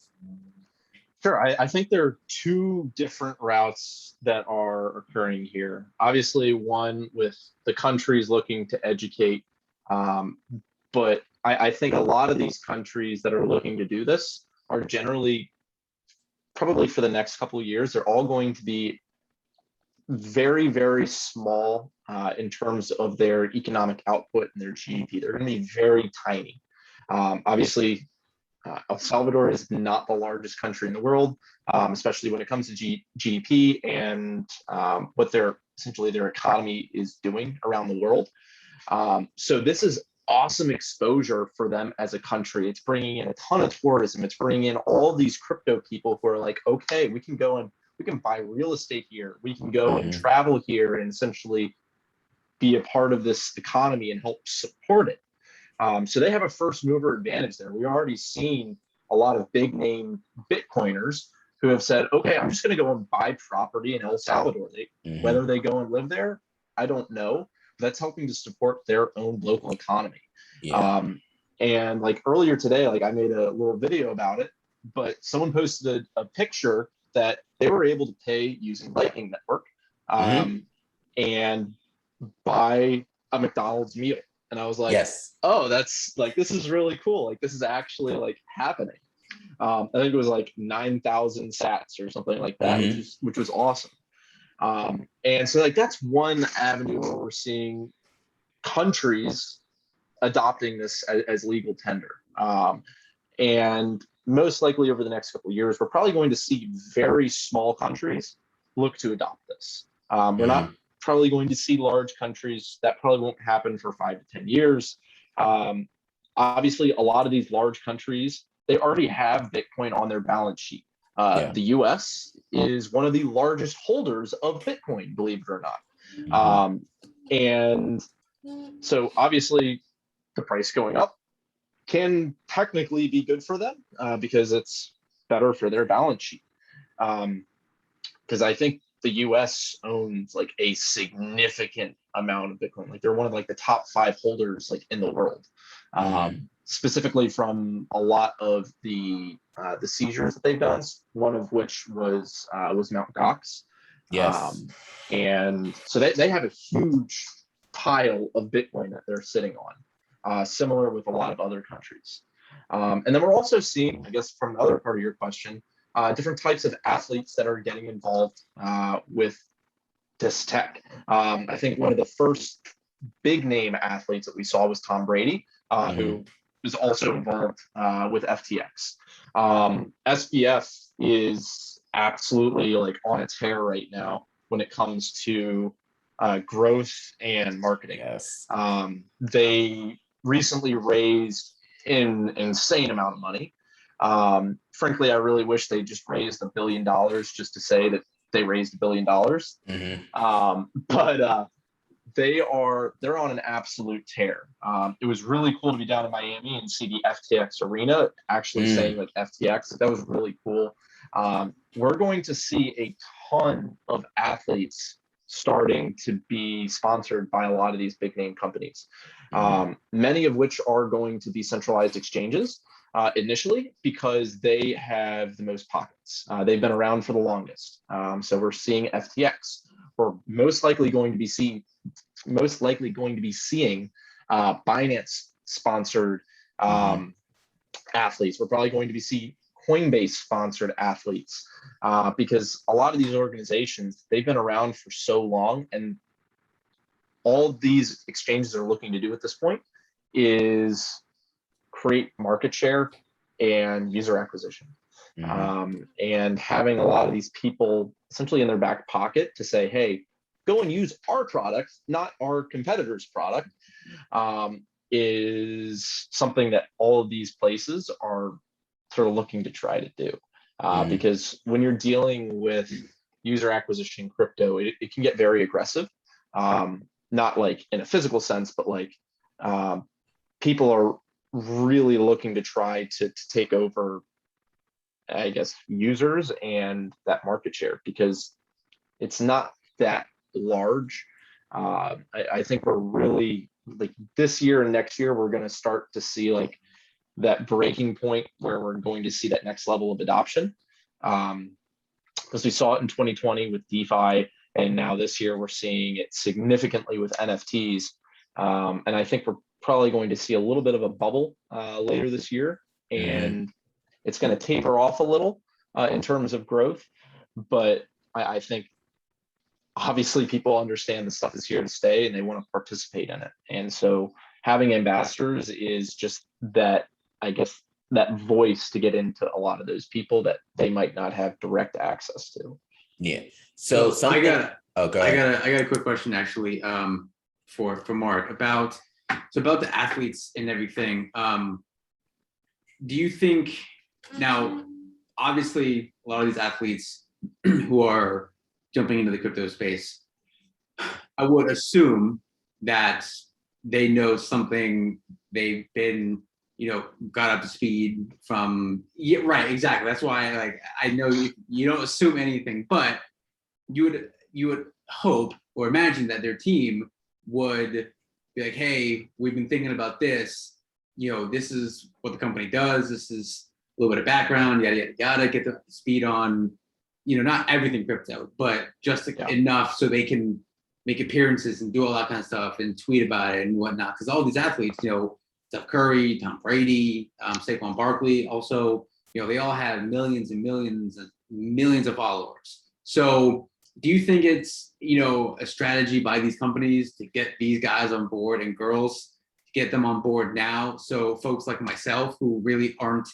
S3: Sure. I think there are two different routes that are occurring here. Obviously, one with the countries looking to educate, but I think a lot of these countries that are looking to do this are generally, probably for the next couple of years, they're all going to be very, very small in terms of their economic output and their GDP. They're going to be very tiny. Obviously, El Salvador is not the largest country in the world, especially when it comes to GDP and what their economy is doing around the world. So this is awesome exposure for them as a country. It's bringing in a ton of tourism. It's bringing in all these crypto people who are like, okay, we can go and we can buy real estate here. We can go and travel here and essentially be a part of this economy and help support it. So they have a first mover advantage there. We've already seen a lot of big name Bitcoiners who have said, okay, I'm just going to go and buy property in El Salvador. Whether they go and live there, I don't know. That's helping to support their own local economy. Yeah. And like earlier today, like I made a little video about it, but someone posted a picture that they were able to pay using Lightning Network and buy a McDonald's meal. And I was like, yes, oh, that's like, this is really cool. Like, this is actually like happening. I think it was like 9,000 sats or something like that, which was awesome. And so like, that's one avenue where we're seeing countries adopting this as legal tender. And most likely over the next couple of years, we're probably going to see very small countries look to adopt this. We're not probably going to see large countries. That probably won't happen for 5 to 10 years. Obviously, a lot of these large countries, they already have Bitcoin on their balance sheet. The US is one of the largest holders of Bitcoin, believe it or not. And so obviously the price going up can technically be good for them because it's better for their balance sheet. Because I think the US owns like a significant amount of Bitcoin. Like they're one of like the top 5 holders like in the world. Specifically from a lot of the seizures that they've done, one of which was Mt. Gox. Yes. And so they have a huge pile of Bitcoin that they're sitting on, similar with a lot of other countries. And then we're also seeing, I guess, from the other part of your question, different types of athletes that are getting involved with this tech. I think one of the first big name athletes that we saw was Tom Brady, who is also involved with FTX. SBF is absolutely like on its hair right now when it comes to growth and marketing.
S1: Yes.
S3: They recently raised an insane amount of money. Frankly, I really wish they just raised $1 billion just to say that they raised $1 billion. But they're on an absolute tear. It was really cool to be down in Miami and see the FTX arena actually saying like FTX. That was really cool. We're going to see a ton of athletes starting to be sponsored by a lot of these big name companies, many of which are going to be centralized exchanges initially because they have the most pockets. They've been around for the longest. So we're seeing FTX. We're most likely going to be seeing Binance sponsored athletes. We're probably going to be seeing Coinbase sponsored athletes because a lot of these organizations, they've been around for so long, and all these exchanges are looking to do at this point is create market share and user acquisition. And having a lot of these people essentially in their back pocket to say, hey, go and use our product, not our competitor's product, is something that all of these places are sort of looking to try to do. Because when you're dealing with user acquisition in crypto, it can get very aggressive, not like in a physical sense, but like people are really looking to try to take over, I guess, users and that market share because it's not that large. I think we're really like this year and next year, we're going to start to see like that breaking point where we're going to see that next level of adoption. Because we saw it in 2020 with DeFi, and now this year we're seeing it significantly with NFTs. And I think we're probably going to see a little bit of a bubble later this year, and it's going to taper off a little in terms of growth. But I think obviously people understand the stuff is here to stay and they want to participate in it. And so having ambassadors is just that, I guess, that voice to get into a lot of those people that they might not have direct access to.
S1: Yeah. So
S2: I got
S1: a
S2: a quick question actually for Mark about the athletes and everything. Do you think now, obviously a lot of these athletes who are jumping into the crypto space, I would assume that they know something, they've been, got up to speed from, yeah, right, exactly. That's why, like, I know you don't assume anything, but you would hope or imagine that their team would be like, hey, we've been thinking about this, this is what the company does, this is a little bit of background, yada, yada, yada, get the speed on, not everything crypto, but just enough so they can make appearances and do all that kind of stuff and tweet about it and whatnot. Because all these athletes, Steph Curry, Tom Brady, Saquon Barkley, also, they all have millions and millions of followers. So do you think it's, a strategy by these companies to get these guys on board and girls to get them on board now? So folks like myself who really aren't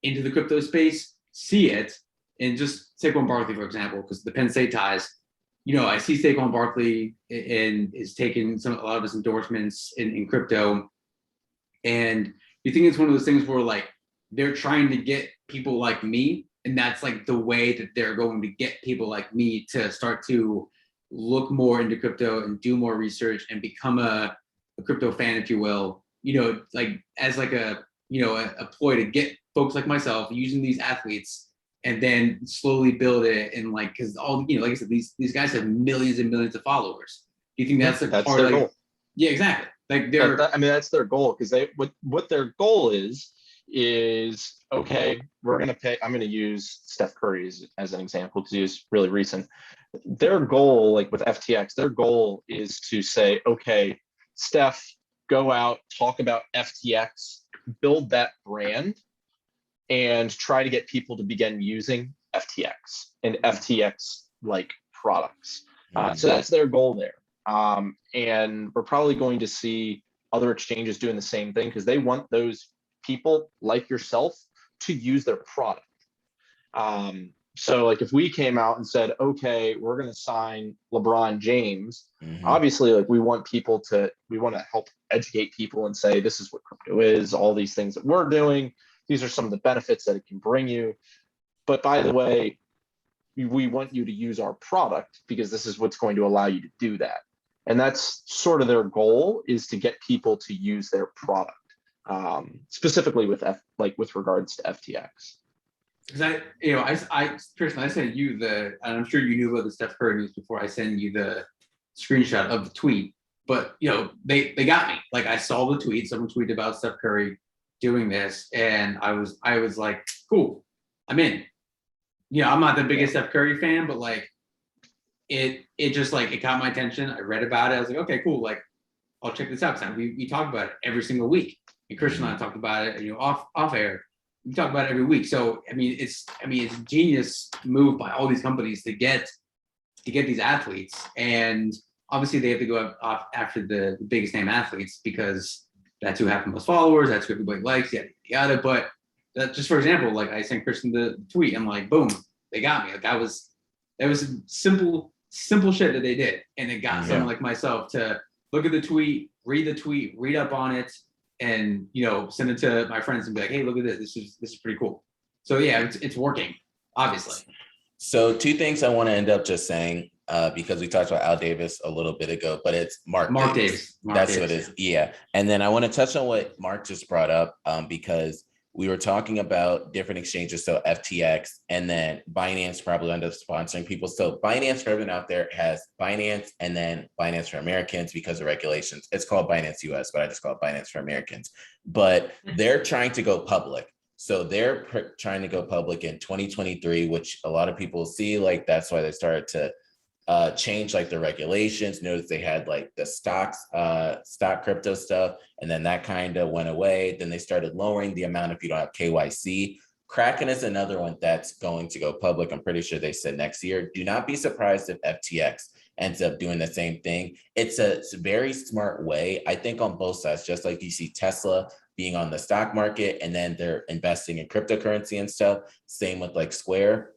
S2: into the crypto space see it. And just Saquon Barkley, for example, because the Penn State ties, I see Saquon Barkley and is taking a lot of his endorsements in crypto. And you think it's one of those things where like they're trying to get people like me, and that's like the way that they're going to get people like me to start to look more into crypto and do more research and become a crypto fan, if you will, like as like a ploy to get folks like myself using these athletes and then slowly build it. And like, cause all, like I said, these guys have millions and millions of followers. Do you think that's the part
S3: their
S2: of
S3: goal?
S2: Yeah, exactly. Like
S3: that's their goal. Cause what their goal is okay, I'm going to use Steph Curry as an example because he was really recent. their goal, like with FTX, their goal is to say, okay, Steph, go out, talk about FTX, build that brand, and try to get people to begin using FTX and FTX like products. So that's their goal there. And we're probably going to see other exchanges doing the same thing because they want those people like yourself to use their product. So like if we came out and said, okay, we're going to sign LeBron James, obviously like we want to help educate people and say, this is what crypto is, all these things that we're doing. These are some of the benefits that it can bring you. But by the way, we want you to use our product because this is what's going to allow you to do that. And that's sort of their goal, is to get people to use their product, specifically with regards to FTX.
S2: Because I personally, I sent you and I'm sure you knew about the Steph Curry news before I sent you the screenshot of the tweet. But they got me. Like I saw the tweet. Someone tweeted about Steph Curry doing this, and I was like, cool, I'm in. I'm not the biggest Steph Curry fan, but like it just like it caught my attention. I read about it. I was like, okay, cool. Like I'll check this out. We talk about it every single week. And Christian and I talked about it, off air. We talk about it every week. So it's a genius move by all these companies to get these athletes, and obviously they have to go off after the biggest name athletes because that's who have the most followers. That's who everybody likes. Yada. But that, just for example, like I sent Christian the tweet, and like boom, they got me. Like that was simple shit that they did, and it got someone like myself to look at the tweet, read up on it, and send it to my friends and be like, hey, look at this. This is pretty cool. So yeah, it's working, obviously.
S1: So two things I want to end up just saying, because we talked about Al Davis a little bit ago, but it's Mark Davis. That's what it is. Yeah. And then I want to touch on what Mark just brought up, because we were talking about different exchanges. So FTX, and then Binance probably end up sponsoring people. So Binance, for everyone out there, has Binance and then Binance for Americans because of regulations. It's called Binance US, but I just call it Binance for Americans. But they're trying to go public. So they're trying to go public in 2023, which a lot of people see. Like that's why they started to change like the regulations. Notice they had like the stock crypto stuff, and then that kind of went away. Then they started lowering the amount if you don't have KYC. Kraken is another one that's going to go public. I'm pretty sure they said next year. Do not be surprised if FTX ends up doing the same thing. It's a very smart way, I think, on both sides. Just like you see Tesla being on the stock market, and then they're investing in cryptocurrency and stuff. Same with like Square.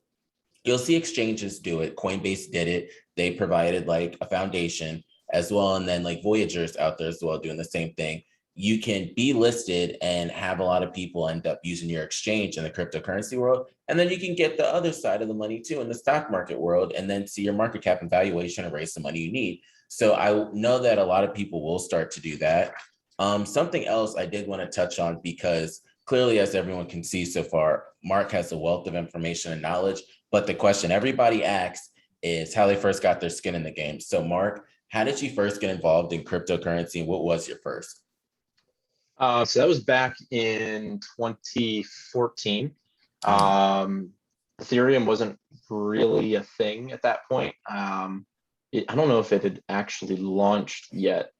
S1: You'll see exchanges do it. Coinbase did it. They provided like a foundation as well. And then like Voyager's out there as well doing the same thing. You can be listed and have a lot of people end up using your exchange in the cryptocurrency world. And then you can get the other side of the money too in the stock market world, and then see your market cap and valuation and raise the money you need. So I know that a lot of people will start to do that. Something else I did want to touch on, because clearly, as everyone can see so far, Mark has a wealth of information and knowledge. But the question everybody asks is how they first got their skin in the game. So Mark, how did you first get involved in cryptocurrency, and what was your first?
S3: So that was back in 2014. Ethereum wasn't really a thing at that point. I don't know if it had actually launched yet,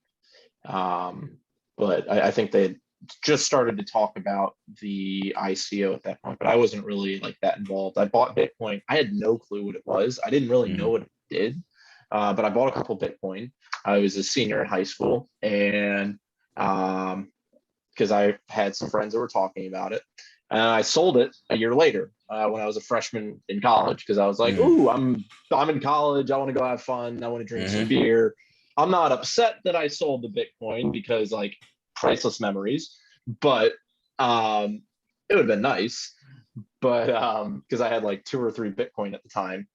S3: but I think they had just started to talk about the ICO at that point, but I wasn't really like that involved. I bought Bitcoin. I had no clue what it was. I didn't really know what it did, but I bought a couple Bitcoin. I was a senior in high school, and because I had some friends that were talking about it, and I sold it a year later when I was a freshman in college, because I was like, "Ooh, I'm in college. I want to go have fun. I want to drink some beer." I'm not upset that I sold the Bitcoin, because like priceless memories, but it would have been nice. But because I had like 2 or 3 Bitcoin at the time,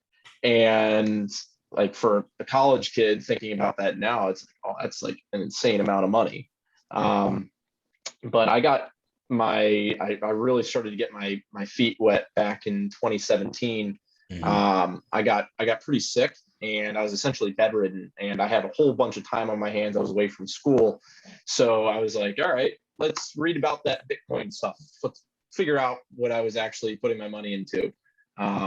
S3: and like for a college kid thinking about that now, it's like, oh, that's like an insane amount of money. But I really started to get my feet wet back in 2017. I got pretty sick, and I was essentially bedridden, and I had a whole bunch of time on my hands. I was away from school. So I was like, all right, let's read about that Bitcoin stuff. Let's figure out what I was actually putting my money into.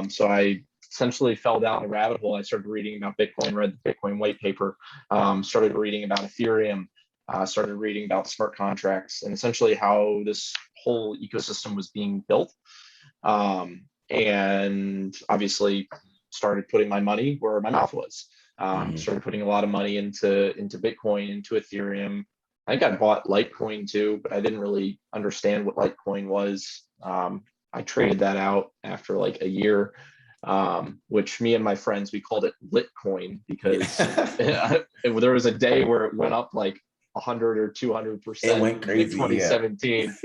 S3: So I essentially fell down the rabbit hole. I started reading about Bitcoin, read the Bitcoin white paper, started reading about Ethereum, started reading about smart contracts, and essentially how this whole ecosystem was being built. And obviously started putting my money where my mouth was. Started putting a lot of money into Bitcoin, into Ethereum. I think I bought Litecoin too, but I didn't really understand what Litecoin was. I traded that out after like a year, which me and my friends, we called it Litcoin because there was a day where it went up like 100 or 200%.
S1: It went crazy,
S3: in 2017.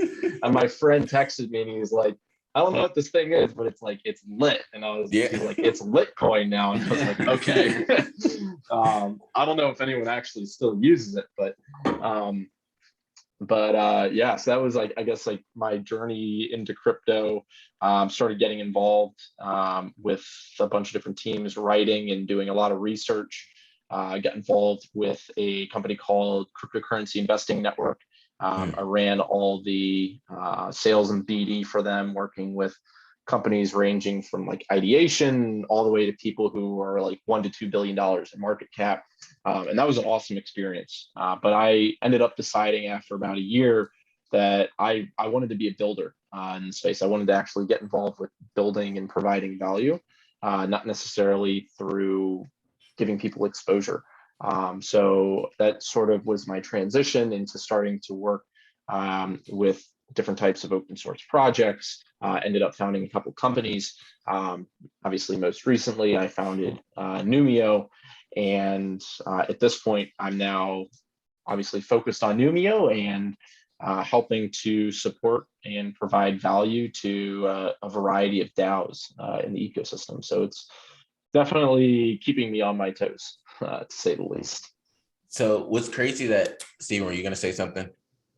S3: And my friend texted me and he was like, I don't know what this thing is, but it's lit. And he's like, it's Litcoin now. And I was like, okay. I don't know if anyone actually still uses it, but yeah, so that was like, I guess like my journey into crypto. Started getting involved with a bunch of different teams, writing and doing a lot of research. I got involved with a company called Cryptocurrency Investing Network. I ran all the sales and BD for them, working with companies ranging from like ideation all the way to people who are like $1 to $2 billion in market cap. And that was an awesome experience. But I ended up deciding after about a year that I wanted to be a builder in the space. I wanted to actually get involved with building and providing value, not necessarily through giving people exposure. So that sort of was my transition into starting to work with different types of open source projects. Ended up founding a couple companies. Obviously, most recently, I founded Numio. And at this point, I'm now obviously focused on Numio and helping to support and provide value to a variety of DAOs in the ecosystem. So it's definitely keeping me on my toes, to say the least.
S1: So what's crazy that, Steven, were you going to say something?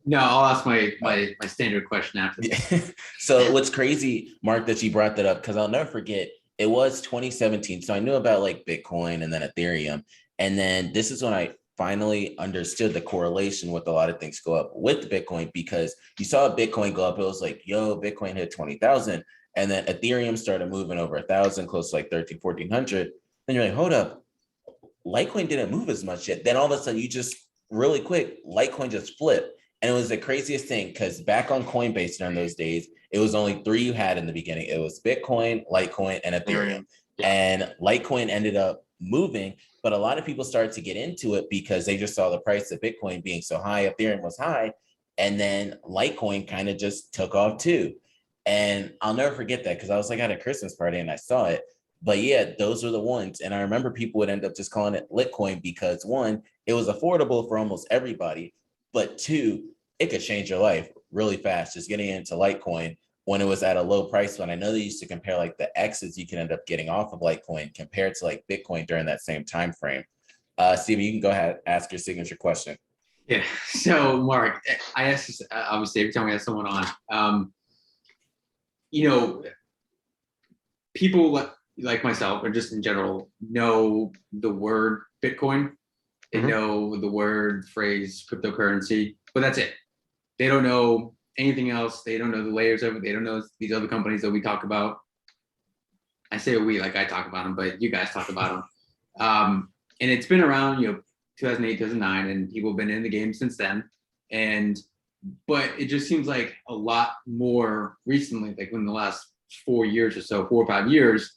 S2: No, I'll ask my standard question after.
S1: So what's crazy, Mark, that you brought that up, because I'll never forget, it was 2017. So I knew about like Bitcoin and then Ethereum. And then this is when I finally understood the correlation with a lot of things go up with Bitcoin, because you saw Bitcoin go up. It was like, yo, Bitcoin hit 20,000. And then Ethereum started moving over 1,000, close to like 13, 1,400. Then you're like, hold up, Litecoin didn't move as much yet. Then all of a sudden you just really quick, Litecoin just flipped. And it was the craziest thing because back on Coinbase during those days, it was only three you had in the beginning. It was Bitcoin, Litecoin, and Ethereum. And Litecoin ended up moving, but a lot of people started to get into it because they just saw the price of Bitcoin being so high, Ethereum was high, and then Litecoin kind of just took off too. And I'll never forget that because I was like at a Christmas party and I saw it. But yeah, those are the ones. And I remember people would end up just calling it Litcoin because one, it was affordable for almost everybody. But two, it could change your life really fast. Just getting into Litecoin when it was at a low price. When I know they used to compare like the X's you can end up getting off of Litecoin compared to like Bitcoin during that same time frame. Steven, you can go ahead, ask your signature question.
S2: Yeah. So Mark, I asked this obviously every time we have someone on. People like myself, or just in general, know the word Bitcoin. They know the word, phrase, cryptocurrency, but that's it. They don't know anything else. They don't know the layers of it. They don't know these other companies that we talk about. I say we, like I talk about them, but you guys talk about them. And it's been around, 2008, 2009, and people have been in the game since then. But it just seems like a lot more recently, like in the last 4 years or so, 4 or 5 years,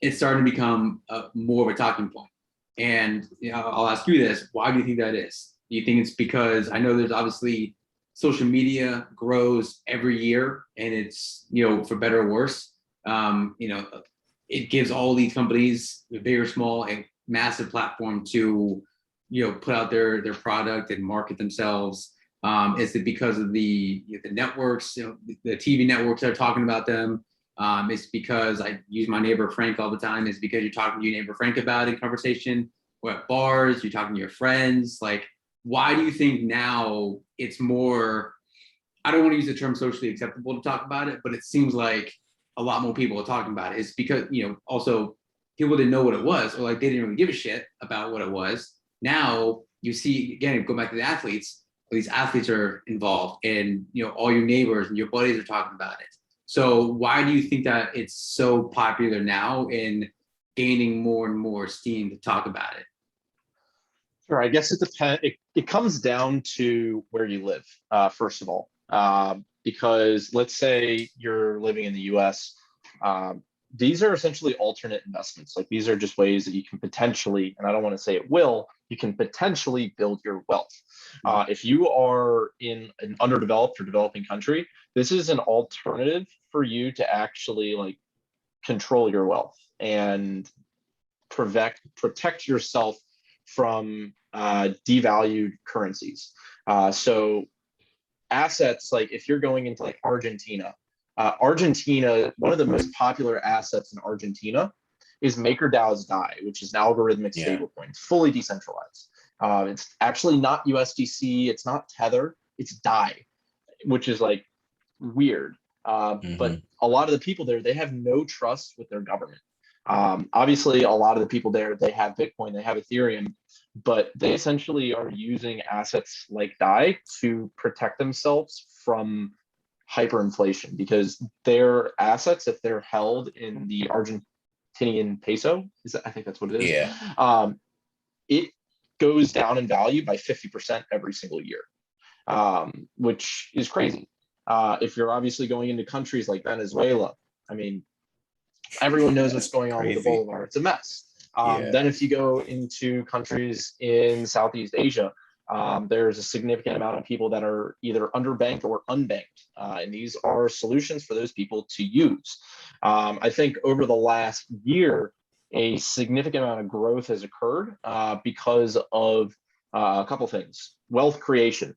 S2: it's starting to become more of a talking point. And I'll ask you this: why do you think that is? Do you think it's because I know there's obviously social media grows every year, and it's for better or worse, it gives all these companies, big or small, a massive platform to put out their product and market themselves. Is it because of the networks, the TV networks that are talking about them? It's because I use my neighbor Frank all the time. It's because you're talking to your neighbor Frank about it in conversation, or at bars, you're talking to your friends. Like, why do you think now it's more, I don't want to use the term socially acceptable to talk about it, but it seems like a lot more people are talking about it? It's because, also people didn't know what it was, or like they didn't really give a shit about what it was. Now you see, again, go back to the athletes, these athletes are involved, and all your neighbors and your buddies are talking about it. So why do you think that it's so popular now? And gaining more and more steam to talk about it?
S3: Sure. I guess it depends. It comes down to where you live, first of all, because let's say you're living in the U.S. These are essentially alternate investments. Like these are just ways that you can potentially, and I don't want to say it will, you can potentially build your wealth. If you are in an underdeveloped or developing country, this is an alternative for you to actually like control your wealth and protect yourself from devalued currencies. So assets, like if you're going into like Argentina, one of the most popular assets in Argentina is MakerDAO's DAI, which is an algorithmic stablecoin. It's fully decentralized. It's actually not USDC. It's not Tether. It's DAI, which is like weird. But a lot of the people there, they have no trust with their government. Obviously, a lot of the people there, they have Bitcoin, they have Ethereum, but they essentially are using assets like DAI to protect themselves from hyperinflation, because their assets, if they're held in the Argentinian peso, I think that's what it is. It goes down in value by 50% every single year, which is crazy. If you're obviously going into countries like Venezuela, I mean, everyone knows what's going on with the Bolivar. It's a mess. Then if you go into countries in Southeast Asia, there's a significant amount of people that are either underbanked or unbanked. And these are solutions for those people to use. I think over the last year, a significant amount of growth has occurred because of a couple things. Wealth creation.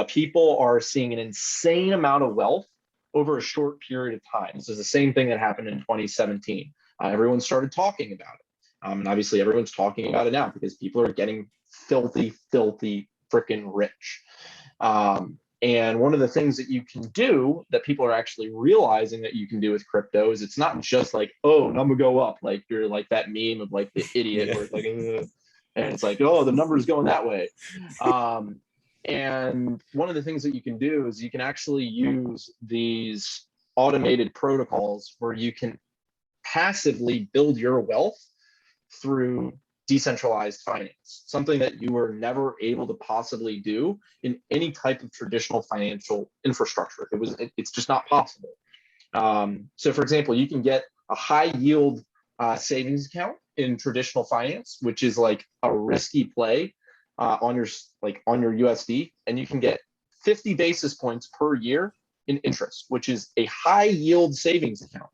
S3: People are seeing an insane amount of wealth over a short period of time. This is the same thing that happened in 2017. Everyone started talking about it. And obviously everyone's talking about it now because people are getting filthy freaking rich. And one of the things that you can do that people are actually realizing that you can do with crypto is it's not just like, oh, number go up. Like you're like that meme of like the idiot where it's like, and it's like, oh, the number's going that way. And one of the things that you can do is you can actually use these automated protocols where you can passively build your wealth through decentralized finance, something that you were never able to possibly do in any type of traditional financial infrastructure. It's just not possible. So for example, you can get a high yield savings account in traditional finance, which is like a risky play on your USD, and you can get 50 basis points per year in interest, which is a high yield savings account.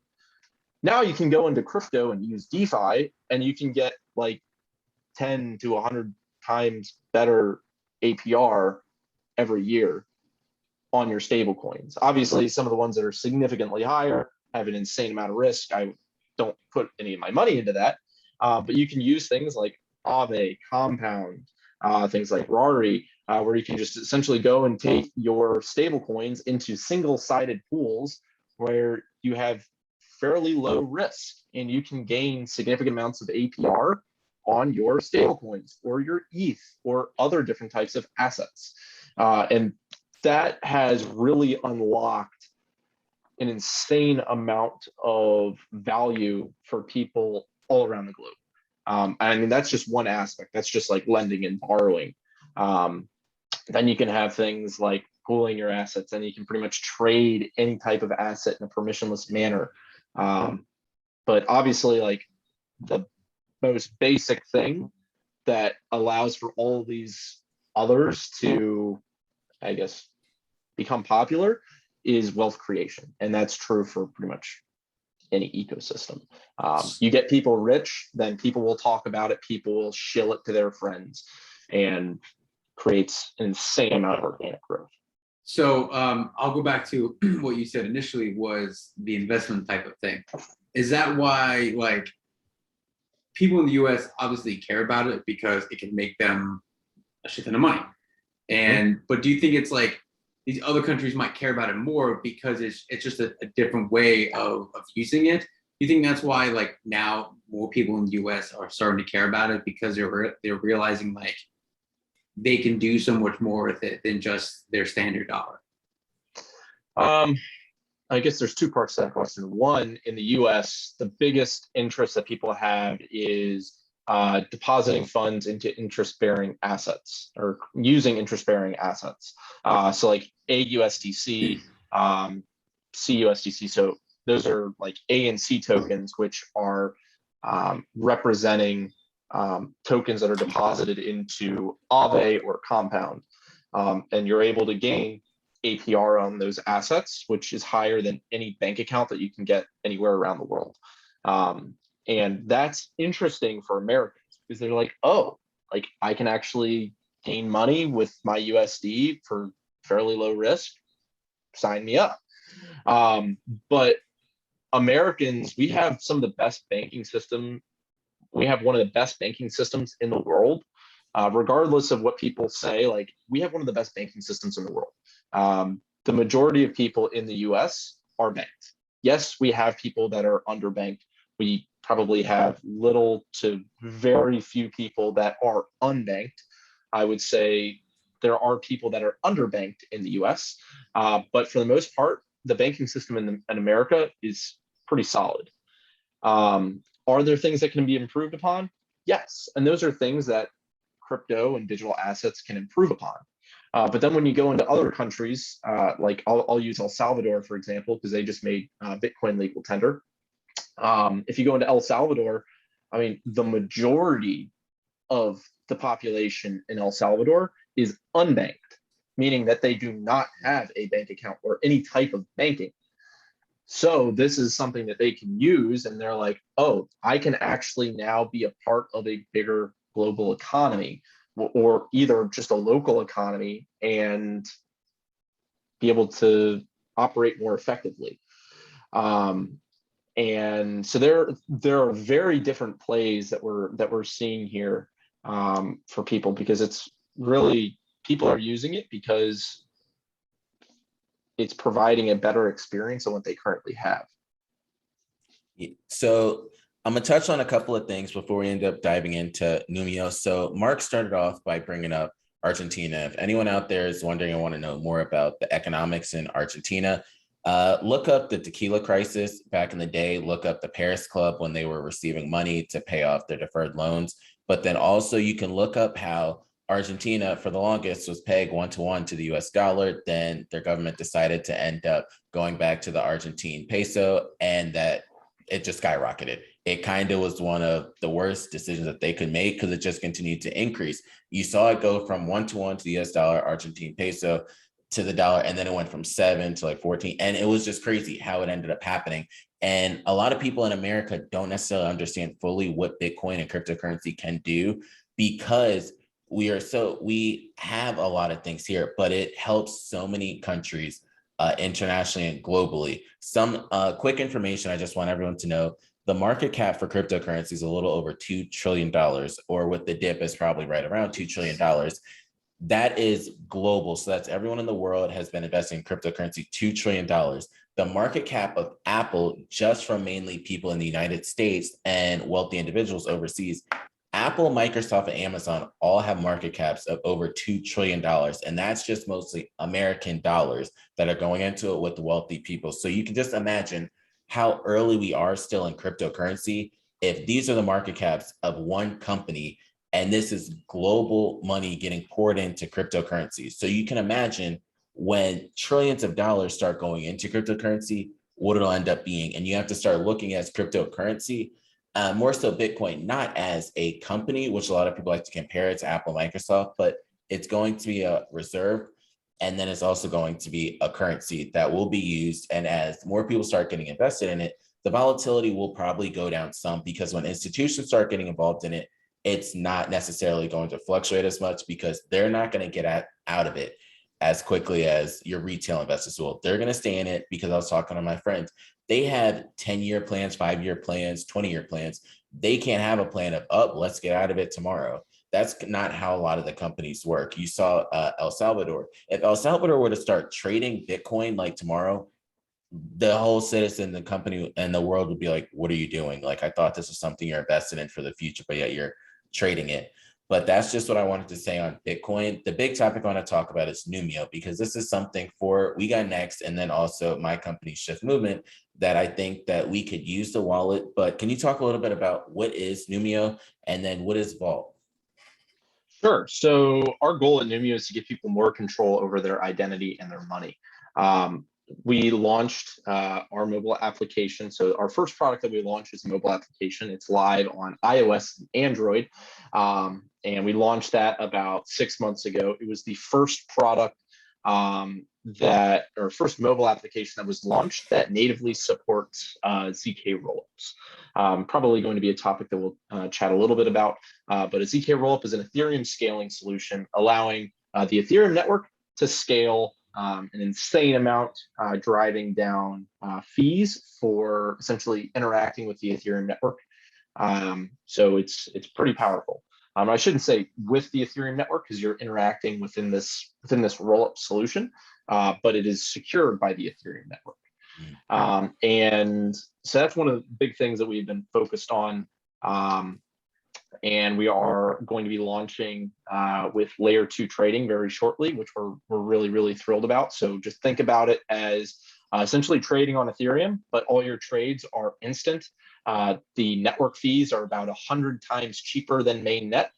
S3: Now you can go into crypto and use DeFi, and you can get like 10 to 100 times better APR every year on your stable coins. Obviously, some of the ones that are significantly higher have an insane amount of risk. I don't put any of my money into that, but you can use things like Aave, Compound, things like Rari, where you can just essentially go and take your stable coins into single-sided pools where you have fairly low risk and you can gain significant amounts of APR on your stable coins or your ETH or other different types of assets. And that has really unlocked an insane amount of value for people all around the globe. I mean, that's just one aspect. That's just like lending and borrowing. Then you can have things like pooling your assets, and you can pretty much trade any type of asset in a permissionless manner. But obviously, like the most basic thing that allows for all of these others to, I guess, become popular is wealth creation. And that's true for pretty much any ecosystem. You get people rich, then people will talk about it, people will shill it to their friends, and creates an insane amount of organic growth.
S2: So I'll go back to what you said initially was the investment type of thing. Is that why like people in the US obviously care about it because it can make them a shit ton of money? And but do you think it's like these other countries might care about it more because it's just a different way of using it? Do you think that's why like now more people in the US are starting to care about it because they're realizing like they can do so much more with it than just their standard dollar?
S3: I guess there's two parts to that question. One, in the US, the biggest interest that people have is depositing funds into interest-bearing assets or using interest-bearing assets. So like AUSDC, CUSDC. So those are like A and C tokens, which are representing tokens that are deposited into Aave or Compound. And you're able to gain APR on those assets, which is higher than any bank account that you can get anywhere around the world. And that's interesting for Americans because they're like, oh, like I can actually gain money with my USD for fairly low risk. Sign me up. But Americans, we have some of the best banking system. We have one of the best banking systems in the world. Regardless of what people say, like we have one of the best banking systems in the world. The majority of people in the US are banked. Yes, we have people that are underbanked. We probably have little to very few people that are unbanked. I would say there are people that are underbanked in the US, but for the most part, the banking system in America is pretty solid. Are there things that can be improved upon? Yes, and those are things that crypto and digital assets can improve upon. But then when you go into other countries, like I'll use El Salvador, for example, because they just made Bitcoin legal tender. If you go into El Salvador, I mean, the majority of the population in El Salvador is unbanked, meaning that they do not have a bank account or any type of banking. So this is something that they can use, and they're like, oh, I can actually now be a part of a bigger global economy or either just a local economy and be able to operate more effectively. And so there are very different plays that we're seeing here for people, because it's really, people are using it because it's providing a better experience than what they currently have.
S1: So I'm going to touch on a couple of things before we end up diving into Numio. So Mark started off by bringing up Argentina. If anyone out there is wondering and want to know more about the economics in Argentina, look up the tequila crisis back in the day, look up the Paris Club when they were receiving money to pay off their deferred loans. But then also you can look up how Argentina for the longest was pegged 1-to-1 to the US dollar. Then their government decided to end up going back to the Argentine peso, and that it just skyrocketed. It kind of was one of the worst decisions that they could make because it just continued to increase. You saw it go from 1-to-1 to the US dollar, Argentine peso to the dollar, and then it went from 7 to like 14. And it was just crazy how it ended up happening. And a lot of people in America don't necessarily understand fully what Bitcoin and cryptocurrency can do, because we have a lot of things here, but it helps so many countries internationally and globally. Some quick information I just want everyone to know: the market cap for cryptocurrency is a little over $2 trillion, or with the dip is probably right around $2 trillion. That is global. So that's everyone in the world has been investing in cryptocurrency, $2 trillion. The market cap of Apple, just from mainly people in the United States and wealthy individuals overseas, Apple, Microsoft, and Amazon all have market caps of over $2 trillion. And that's just mostly American dollars that are going into it with the wealthy people. So you can just imagine how early we are still in cryptocurrency if these are the market caps of one company, and this is global money getting poured into cryptocurrencies. So you can imagine when trillions of dollars start going into cryptocurrency, what it'll end up being. And you have to start looking at cryptocurrency, more so Bitcoin, not as a company, which a lot of people like to compare it to Apple, Microsoft, but it's going to be a reserve. And then it's also going to be a currency that will be used. And as more people start getting invested in it, the volatility will probably go down some, because when institutions start getting involved in it, it's not necessarily going to fluctuate as much, because they're not going to get out of it as quickly as your retail investors will. They're going to stay in it, because I was talking to my friends. They have 10-year plans, 5-year plans, 20-year plans. They can't have a plan of, oh, let's get out of it tomorrow. That's not how a lot of the companies work. You saw El Salvador. If El Salvador were to start trading Bitcoin like tomorrow, the whole citizen, the company, and the world would be like, what are you doing? Like, I thought this was something you're invested in for the future, but yet you're trading it. But that's just what I wanted to say on Bitcoin. The big topic I want to talk about is Numio, because this is something for We Got Next, and then also my company Shift Movement, that I think that we could use the wallet. But can you talk a little bit about what is Numio and then what is Vault?
S3: Sure. So our goal at Numio is to give people more control over their identity and their money. We launched our mobile application. So our first product that we launched is a mobile application. It's live on iOS and Android. And we launched that about 6 months ago. It was the first product first mobile application that was launched that natively supports ZK rollups. Probably going to be a topic that we'll chat a little bit about, but a ZK rollup is an Ethereum scaling solution, allowing the Ethereum network to scale an insane amount, driving down fees for essentially interacting with the Ethereum network. So it's pretty powerful. I shouldn't say with the Ethereum network, because you're interacting within this rollup solution, but it is secured by the Ethereum network. And so that's one of the big things that we've been focused on. And we are going to be launching with layer 2 trading very shortly, which we're really, really thrilled about. So just think about it as essentially trading on Ethereum, but all your trades are instant. The network fees are about 100 times cheaper than mainnet.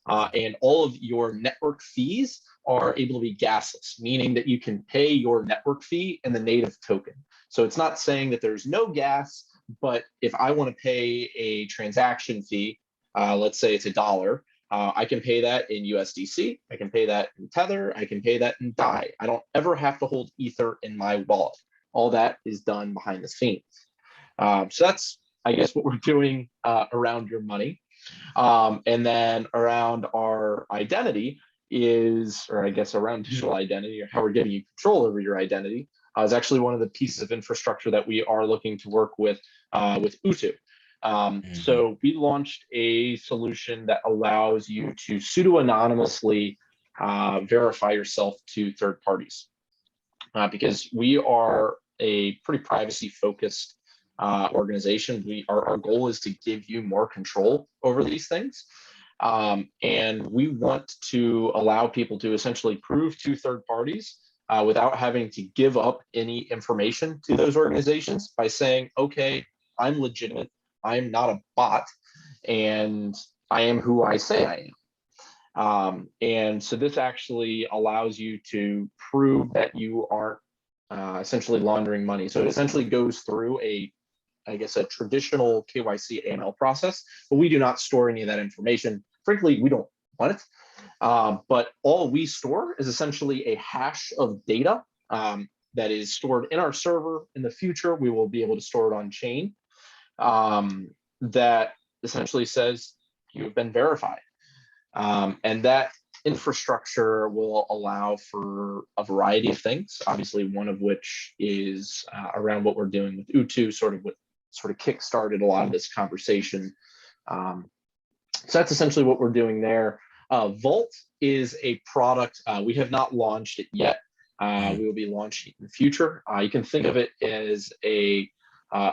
S3: And all of your network fees are able to be gasless, meaning that you can pay your network fee in the native token. So it's not saying that there's no gas, but if I want to pay a transaction fee, let's say it's $1, I can pay that in USDC, I can pay that in Tether, I can pay that in DAI. I don't ever have to hold Ether in my wallet. All that is done behind the scenes. So that's, I guess, what we're doing around your money. And then around our identity around digital identity, or how we're giving you control over your identity, is actually one of the pieces of infrastructure that we are looking to work with Utu. So we launched a solution that allows you to pseudo-anonymously verify yourself to third parties, because we are a pretty privacy-focused organization. Our goal is to give you more control over these things. And we want to allow people to essentially prove to third parties without having to give up any information to those organizations by saying, okay, I'm legitimate, I'm not a bot, and I am who I say I am. And so this actually allows you to prove that you aren't essentially laundering money. So it essentially goes through a traditional KYC AML process, but we do not store any of that information. Frankly, we don't want it. But all we store is essentially a hash of data that is stored in our server. In the future, we will be able to store it on chain that essentially says you have been verified. And that infrastructure will allow for a variety of things, obviously one of which is around what we're doing with Utu, sort of kick-started a lot of this conversation. So that's essentially what we're doing there. Vault is a product. We have not launched it yet. We will be launching it in the future. You can think of it as a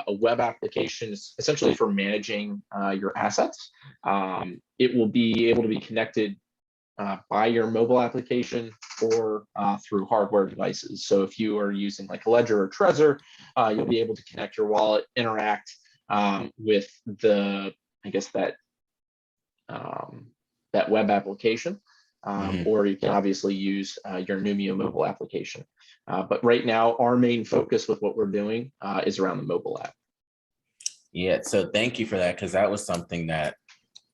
S3: web application, essentially for managing your assets. It will be able to be connected by your mobile application or through hardware devices. So if you are using like a Ledger or Trezor, you'll be able to connect your wallet, interact with that web application, or you can obviously use your Numio mobile application. But right now, our main focus with what we're doing is around the mobile app.
S1: Yeah, so thank you for that, because that was something that,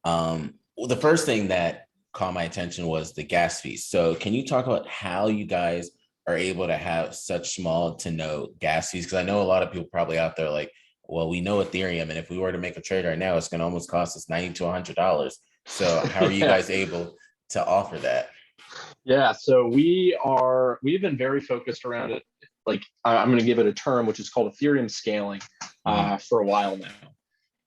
S1: the first thing that caught my attention was the gas fees. So can you talk about how you guys are able to have such small to no gas fees? Because I know a lot of people probably out there like, well, we know Ethereum, and if we were to make a trade right now, it's going to almost cost us $90 to $100. So how are you guys able to offer that?
S3: Yeah, so we've been very focused around it. Like I'm going to give it a term, which is called Ethereum scaling for a while now.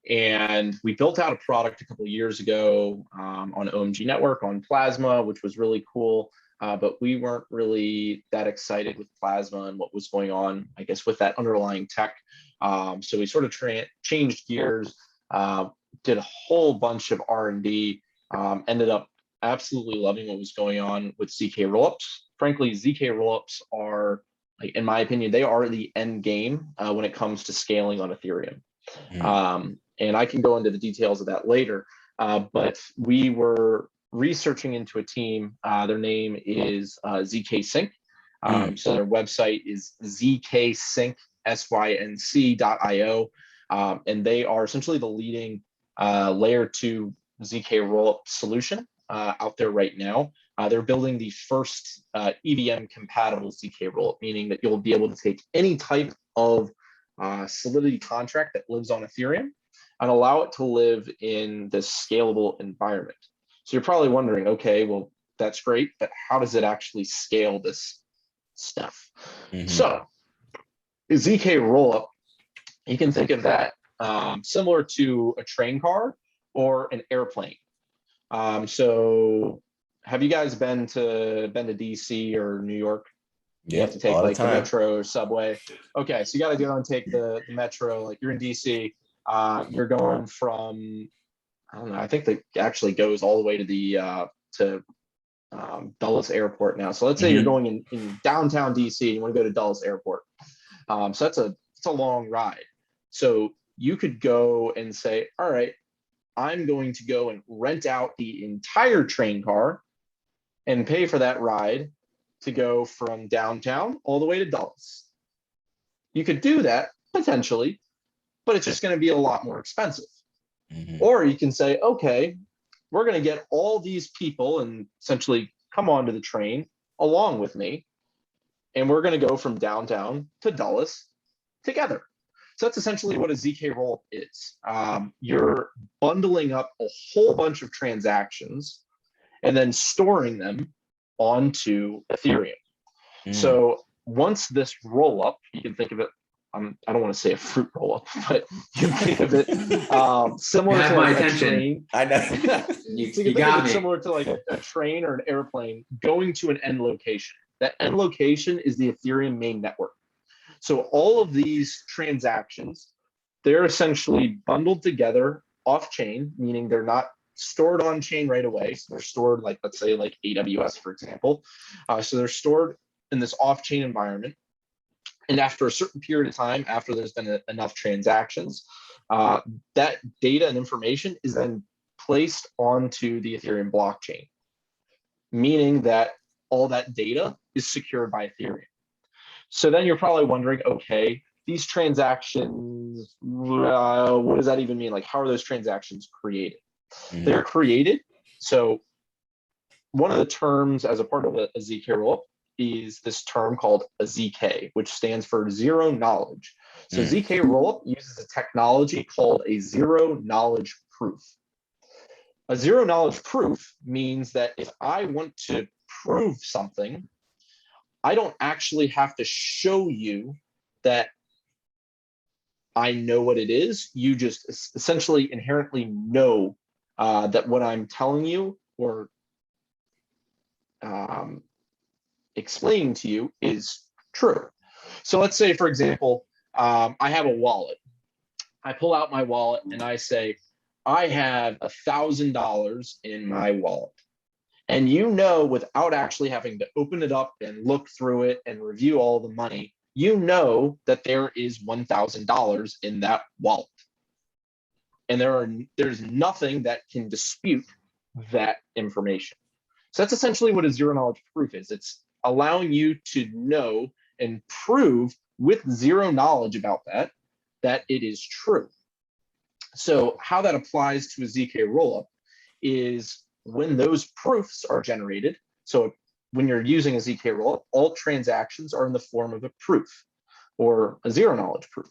S3: And we built out a product a couple of years ago on OMG Network, on Plasma, which was really cool. But we weren't really that excited with Plasma and what was going on, I guess, with that underlying tech. So we sort of changed gears, did a whole bunch of R&D, ended up absolutely loving what was going on with ZK rollups. Frankly, ZK rollups are, like, in my opinion, they are the end game when it comes to scaling on Ethereum. And I can go into the details of that later. But we were researching into a team. Their name is ZK Sync. So their website is zksync.io. And they are essentially the leading layer 2 ZK rollup solution out there right now. They're building the first EVM compatible ZK rollup, meaning that you'll be able to take any type of Solidity contract that lives on Ethereum and allow it to live in this scalable environment. So you're probably wondering, okay, well, that's great, but how does it actually scale this stuff? So ZK rollup, you can think of that similar to a train car or an airplane. So have you guys been to DC or New York? You have to take like the metro or subway. Okay, so you got to go and take the metro. Like you're in DC, you're going from, I don't know, I think that actually goes all the way to the Dulles Airport now. So let's say you're going in downtown DC and you want to go to Dulles Airport. So it's a long ride. So you could go and say, all right, I'm going to go and rent out the entire train car and pay for that ride to go from downtown all the way to Dulles. You could do that potentially, but it's just going to be a lot more expensive. Or you can say, okay, we're going to get all these people and essentially come onto the train along with me, and we're going to go from downtown to Dulles together. So that's essentially what a ZK rollup is. You're bundling up a whole bunch of transactions and then storing them onto Ethereum. So once this rollup, you can think of it, I don't want to say a fruit roll-up, but you can think of it similar to like a train.
S1: I know.
S2: You got me.
S3: Similar to like a train or an airplane going to an end location. That end location is the Ethereum main network. So all of these transactions, they're essentially bundled together off-chain, meaning they're not stored on chain right away. So they're stored like, let's say like AWS, for example. So they're stored in this off-chain environment. And after a certain period of time, after there's been enough transactions, that data and information is then placed onto the Ethereum blockchain, meaning that all that data is secured by Ethereum. So then you're probably wondering, okay, these transactions, what does that even mean? Like, how are those transactions created? They're created. So one of the terms as a part of a ZK rollup is this term called a ZK, which stands for zero knowledge. So ZK rollup uses a technology called a zero knowledge proof. A zero knowledge proof means that if I want to prove something, I don't actually have to show you that I know what it is. You just essentially inherently know that what I'm telling you or explaining to you is true. So let's say, for example, I have a wallet. I pull out my wallet and I say, I have $1,000 in my wallet. And you know, without actually having to open it up and look through it and review all the money, you know that there is $1,000 in that wallet. And there's nothing that can dispute that information. So that's essentially what a zero knowledge proof is. It's allowing you to know and prove with zero knowledge about that it is true. So how that applies to a ZK rollup is when those proofs are generated. So when you're using a ZK rollup, all transactions are in the form of a proof or a zero knowledge proof.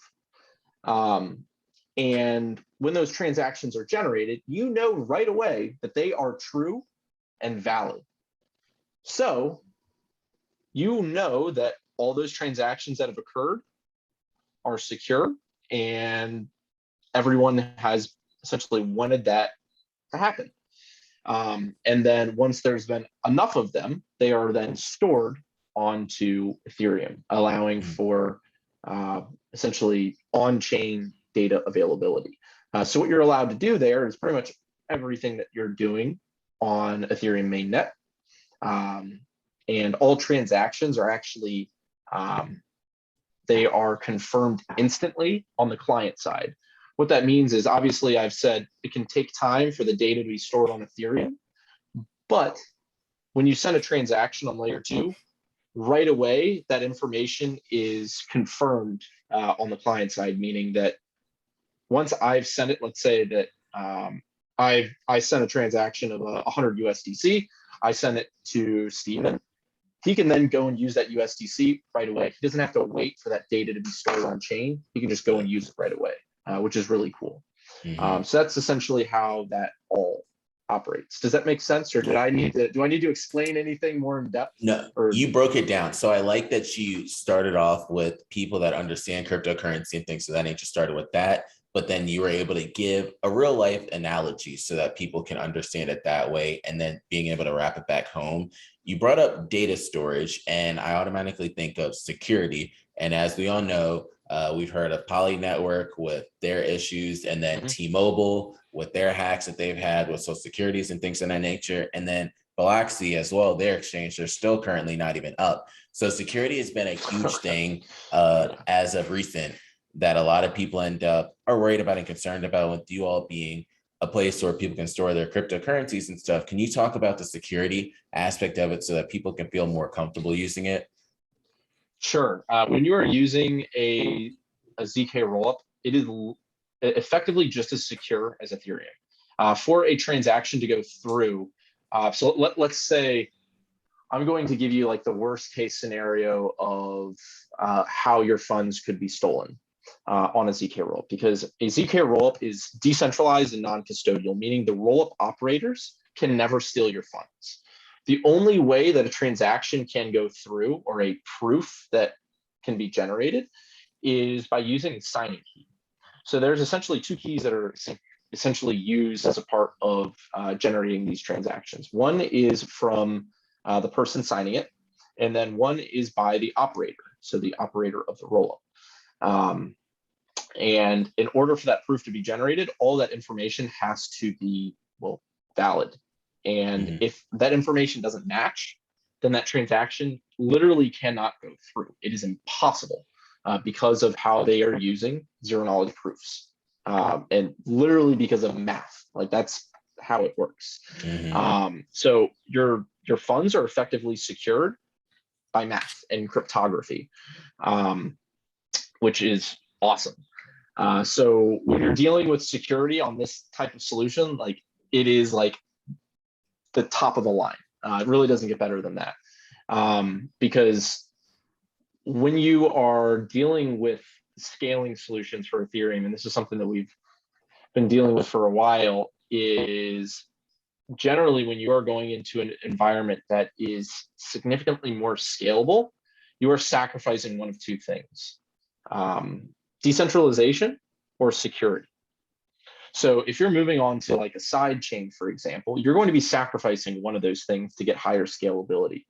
S3: And when those transactions are generated, you know right away that they are true and valid. So you know that all those transactions that have occurred are secure and everyone has essentially wanted that to happen. And then once there's been enough of them, they are then stored onto Ethereum, allowing for essentially on-chain data availability. So what you're allowed to do there is pretty much everything that you're doing on Ethereum mainnet. And all transactions are actually, they are confirmed instantly on the client side. What that means is, obviously, I've said it can take time for the data to be stored on Ethereum, but when you send a transaction on layer 2, right away, that information is confirmed on the client side, meaning that once I've sent it, let's say that I sent a transaction of 100 USDC, I send it to Steven. He can then go and use that USDC right away. He doesn't have to wait for that data to be stored on chain. He can just go and use it right away, which is really cool. So that's essentially how that all operates. Does that make sense, or do I need to explain anything more in depth?
S1: No, you broke it down. So I like that you started off with people that understand cryptocurrency and things of that nature, started with that, but then you were able to give a real life analogy so that people can understand it that way, and then being able to wrap it back home. You brought up data storage, and I automatically think of security. And as we all know, we've heard of Poly Network with their issues, and then T-Mobile with their hacks that they've had with social securities and things of that nature. And then Biloxi as well, their exchange, they're still currently not even up. So security has been a huge thing as of recent, that a lot of people are worried about and concerned about, with you all being a place where people can store their cryptocurrencies and stuff. Can you talk about the security aspect of it so that people can feel more comfortable using it?
S3: Sure. When you are using a ZK rollup, it is effectively just as secure as Ethereum. For a transaction to go through, so let's say I'm going to give you like the worst case scenario of how your funds could be stolen on a ZK rollup, because a ZK rollup is decentralized and non-custodial, meaning the rollup operators can never steal your funds. The only way that a transaction can go through, or a proof that can be generated, is by using a signing key. So there's essentially 2 keys that are essentially used as a part of generating these transactions. One is from the person signing it, and then one is by the operator, so the operator of the rollup. And in order for that proof to be generated, all that information has to be, well, valid. And if that information doesn't match, then that transaction literally cannot go through. It is impossible because of how they are using zero knowledge proofs, and literally because of math. Like, that's how it works. So your funds are effectively secured by math and cryptography, which is awesome. So when you're dealing with security on this type of solution, like, it is like the top of the line. It really doesn't get better than that, because when you are dealing with scaling solutions for Ethereum, and this is something that we've been dealing with for a while, is generally when you are going into an environment that is significantly more scalable, you are sacrificing one of 2 things: decentralization or security. So if you're moving on to like a side chain, for example, you're going to be sacrificing one of those things to get higher scalability,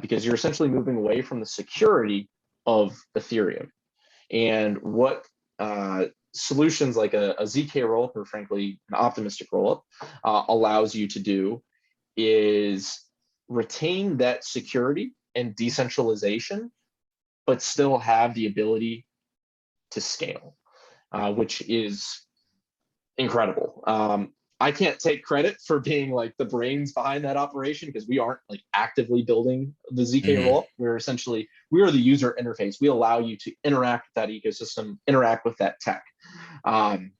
S3: because you're essentially moving away from the security of Ethereum. And what solutions like a ZK rollup, or frankly an optimistic rollup, allows you to do is retain that security and decentralization, but still have the ability to scale, which is incredible. I can't take credit for being like the brains behind that operation, because we aren't like actively building the ZK rollup. We are the user interface. We allow you to interact with that ecosystem, interact with that tech. And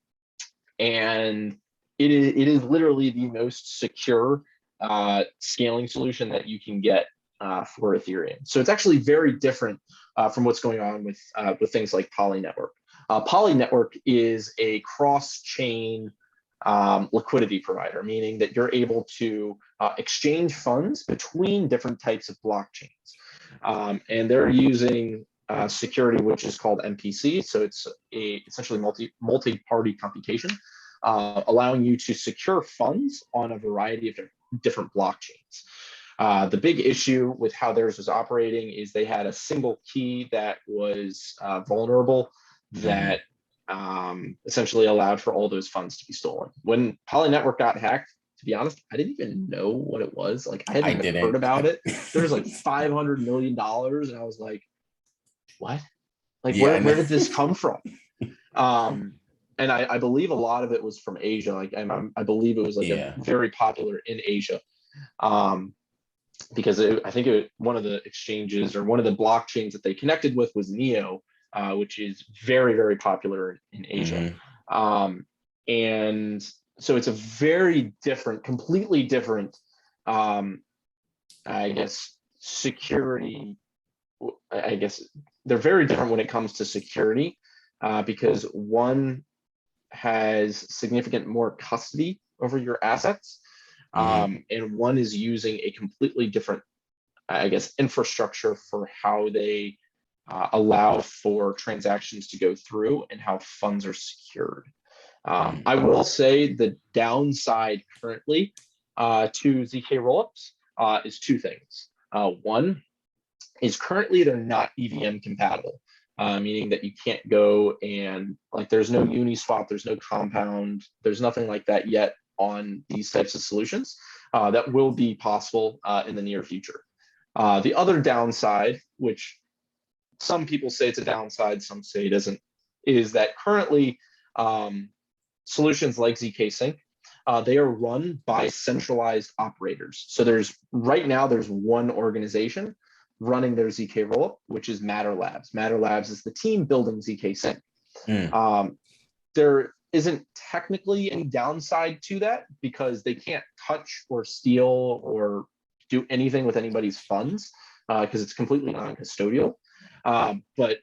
S3: it is literally the most secure scaling solution that you can get for Ethereum. So it's actually very different from what's going on with things like Poly Network. Poly Network is a cross-chain liquidity provider, meaning that you're able to exchange funds between different types of blockchains. And they're using security, which is called MPC. So it's essentially multi-party computation, allowing you to secure funds on a variety of different blockchains. The big issue with how theirs was operating is they had a single key that was vulnerable, that essentially allowed for all those funds to be stolen. When Poly Network got hacked, to be honest, I didn't even know what it was. Like I hadn't even
S1: didn't.
S3: heard about it. There was like $500 million, and I was like, what? Like where did this come from? And I believe a lot of it was from Asia. Like I believe it was like a very popular in Asia. Because one of the exchanges or one of the blockchains that they connected with was Neo, which is very, very popular in Asia. And so it's a very different, completely different, I guess, security. I guess they're very different when it comes to security, because one has significant more custody over your assets. And one is using a completely different, I guess, infrastructure for how they allow for transactions to go through and how funds are secured. I will say the downside currently to ZK rollups is two things. One is currently they're not EVM compatible, meaning that you can't go and like there's no Uniswap, there's no Compound, there's nothing like that yet on these types of solutions. That will be possible in the near future. The other downside, which some people say it's a downside, some say it isn't, is that currently solutions like ZK Sync, they are run by centralized operators. So right now there's one organization running their ZK rollup, which is Matter Labs. Matter Labs is the team building ZK Sync. There isn't technically any downside to that because they can't touch or steal or do anything with anybody's funds because it's completely non-custodial. But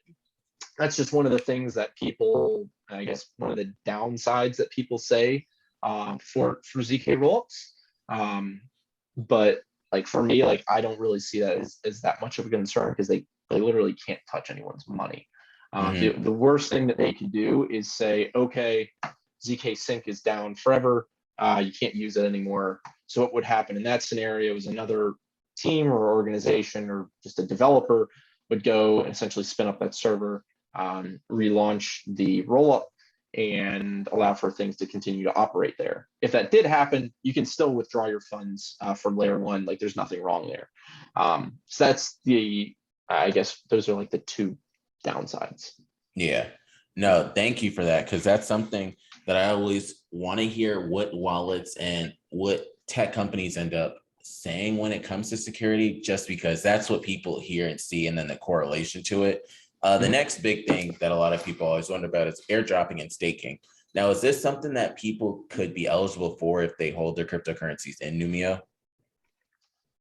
S3: that's just one of the things that people, I guess, one of the downsides that people say for ZK rollups. But like for me, like I don't really see that as that much of a concern because they literally can't touch anyone's money. The worst thing that they could do is say, okay, ZK Sync is down forever. You can't use it anymore. So what would happen in that scenario is another team or organization or just a developer would go and essentially spin up that server, relaunch the rollup, and allow for things to continue to operate there. If that did happen, you can still withdraw your funds from layer one. Like there's nothing wrong there. So that's I guess those are like the two downsides.
S1: Yeah, no, thank you for that. Cause that's something that I always want to hear what wallets and what tech companies end up saying when it comes to security, just because that's what people hear and see. And then the correlation to it. The next big thing that a lot of people always wonder about is airdropping and staking. Now, is this something that people could be eligible for if they hold their cryptocurrencies in Numio?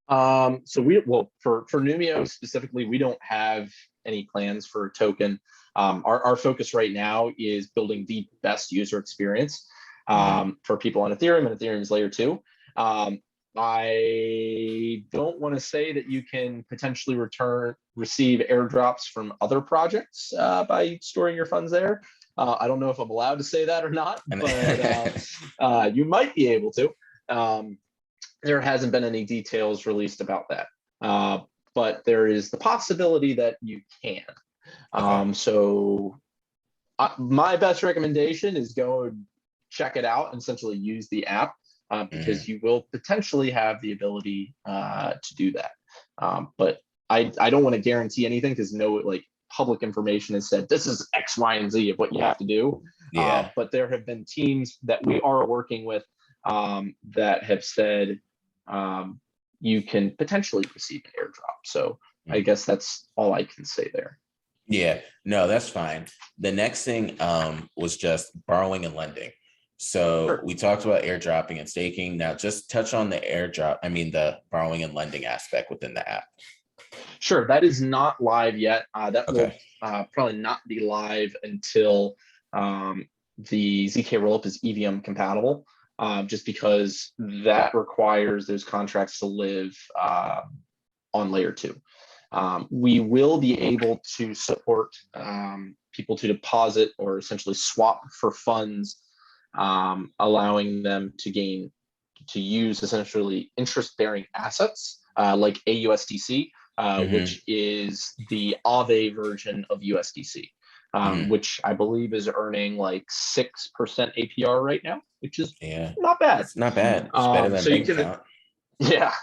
S3: So for Numio specifically, we don't have any plans for a token. Our focus right now is building the best user experience for people on Ethereum, and Ethereum's layer 2. I don't want to say that you can potentially receive airdrops from other projects by storing your funds there. I don't know if I'm allowed to say that or not, but you might be able to. There hasn't been any details released about that, but there is the possibility that you can. So my best recommendation is go and check it out and essentially use the app. Because you will potentially have the ability to do that. But I don't want to guarantee anything because no like public information has said this is X, Y, and Z of what you have to do. But there have been teams that we are working with that have said you can potentially receive an airdrop. So I guess that's all I can say there.
S1: Yeah, no, that's fine. The next thing was just borrowing and lending. So
S3: Sure.
S1: We talked about airdropping and staking. Now just touch on the borrowing and lending aspect within the app.
S3: Sure, that is not live yet. That will probably not be live until the ZK rollup is EVM compatible, just because that requires those contracts to live on layer 2. We will be able to support people to deposit or essentially swap for funds, allowing them to use essentially interest-bearing assets like AUSDC, which is the Aave version of USDC, which I believe is earning like 6% APR right now, which is not bad.
S1: It's not bad. It's better than
S3: so
S1: bank account.
S3: Yeah.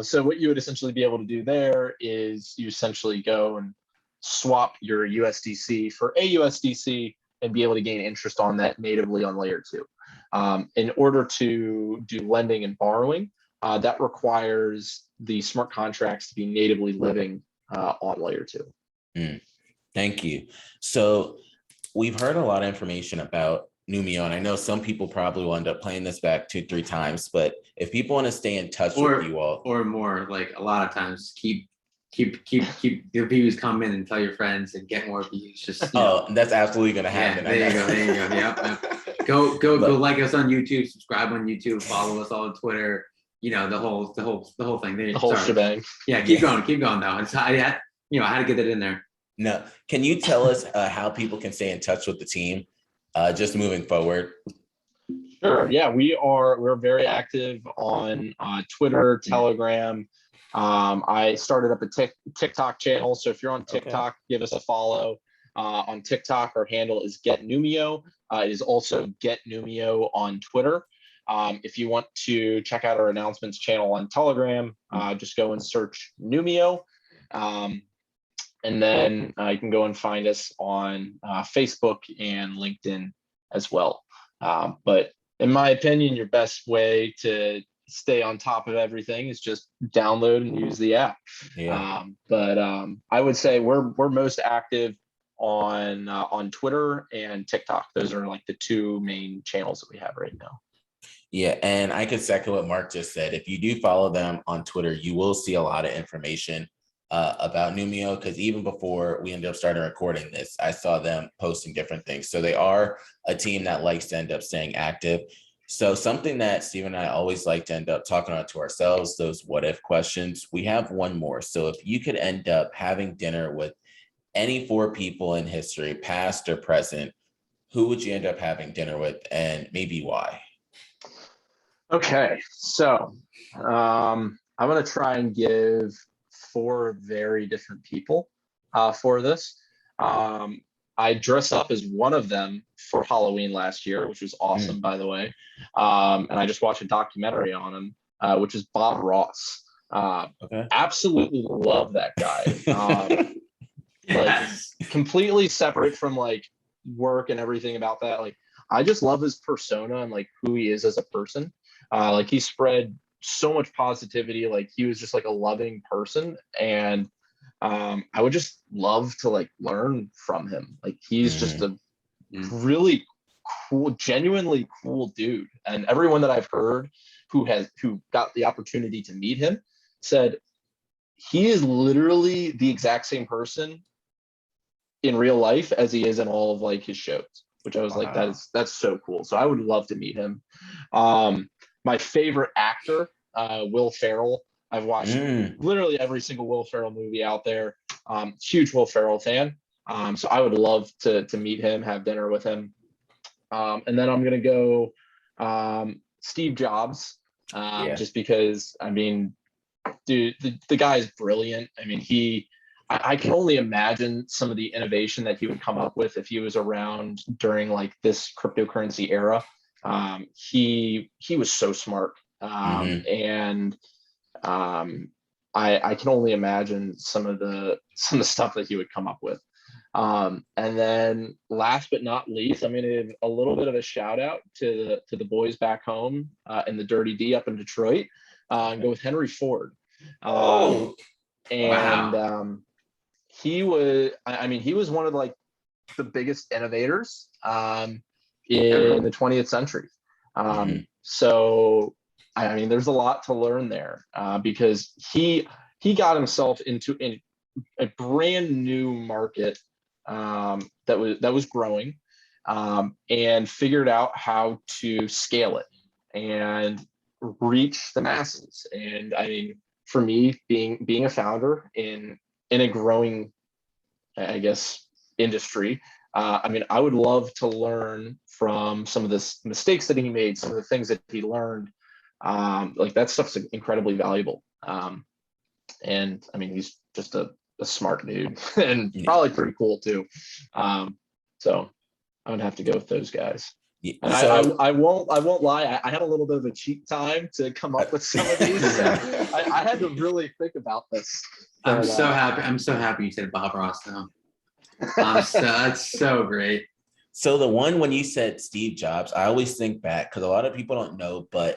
S3: So what you would essentially be able to do there is you essentially go and swap your USDC for AUSDC and be able to gain interest on that natively on layer 2. In order to do lending and borrowing, that requires the smart contracts to be natively living on layer 2.
S1: Thank you. So we've heard a lot of information about Numio, and I know some people probably will end up playing this back 2-3 times, but if people want to stay in touch with you all,
S2: or more, like a lot of times, keep the views come in and tell your friends and get more views. Just
S1: that's absolutely going to happen.
S2: Yeah, there you go. Yep. Go like us on YouTube, subscribe on YouTube, follow us all on Twitter. The whole thing.
S3: The whole shebang.
S2: Yeah, keep going though. I had to get that in there.
S1: No, can you tell us how people can stay in touch with the team, just moving forward?
S3: Sure. Yeah, we're very active on Twitter, Telegram. I started up a TikTok channel, so if you're on TikTok, give us a follow. On TikTok, our handle is Get Numio. It is also Get Numio on Twitter. If you want to check out our announcements channel on Telegram, just go and search Numio. And then you can go and find us on Facebook and LinkedIn as well. But in my opinion, your best way to stay on top of everything is just download and use the app. But I would say we're most active on Twitter and TikTok. Those are like the 2 main channels that we have right now.
S1: Yeah, and I could second what Mark just said. If you do follow them on Twitter, you will see a lot of information about Numio, because even before we ended up starting recording this, I saw them posting different things. So they are a team that likes to end up staying active. So something that Steve and I always like to end up talking about to ourselves, those what if questions. We have one more. So if you could end up having dinner with any 4 people in history, past or present, who would you end up having dinner with, and maybe why?
S3: Okay, so I'm going to try and give 4 very different people for this. I dressed up as one of them for Halloween last year, which was awesome, by the way. And I just watched a documentary on him, which is Bob Ross. Absolutely love that guy. Like completely separate from like work and everything about that. Like I just love his persona and like who he is as a person. Like he spread so much positivity. Like he was just like a loving person, and I would just love to like learn from him. Like he's just a really cool, genuinely cool dude. And everyone that I've heard who got the opportunity to meet him said he is literally the exact same person in real life as he is in all of like his shows, which I was like, that's so cool. So I would love to meet him. My favorite actor, Will Ferrell. I've watched literally every single Will Ferrell movie out there. Huge Will Ferrell fan. So I would love to meet him, have dinner with him. And then I'm going to go Steve Jobs, just because, I mean, dude, the guy is brilliant. I mean, I can only imagine some of the innovation that he would come up with if he was around during like this cryptocurrency era. He was so smart. And I can only imagine some of the stuff that he would come up with. And then last but not least, I'm going to give a little bit of a shout out to the boys back home in the Dirty D up in Detroit, and go with Henry Ford. He was, I mean, he was one of like the biggest innovators in the 20th century. So I mean, there's a lot to learn there, because he got himself into a brand new market that was growing, and figured out how to scale it and reach the masses. And I mean, for me, being a founder in a growing, I guess, industry, I mean, I would love to learn from some of the mistakes that he made, some of the things that he learned. Like that stuff's incredibly valuable. And I mean, he's just a smart dude and probably pretty cool too. So I would have to go with those guys. And
S1: So
S3: I won't lie. I had a little bit of a cheat time to come up with some of these. So I had to really think about this.
S2: I'm so happy. I'm so happy you said Bob Ross though. That's so great.
S1: so the one when you said Steve Jobs, I always think back because a lot of people don't know, but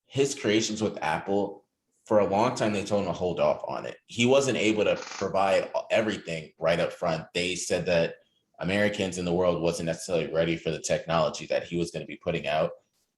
S1: his creations with Apple, for a long time, they told him to hold off on it. He wasn't able to provide everything right up front. They said that Americans in the world wasn't necessarily ready for the technology that he was going to be putting out.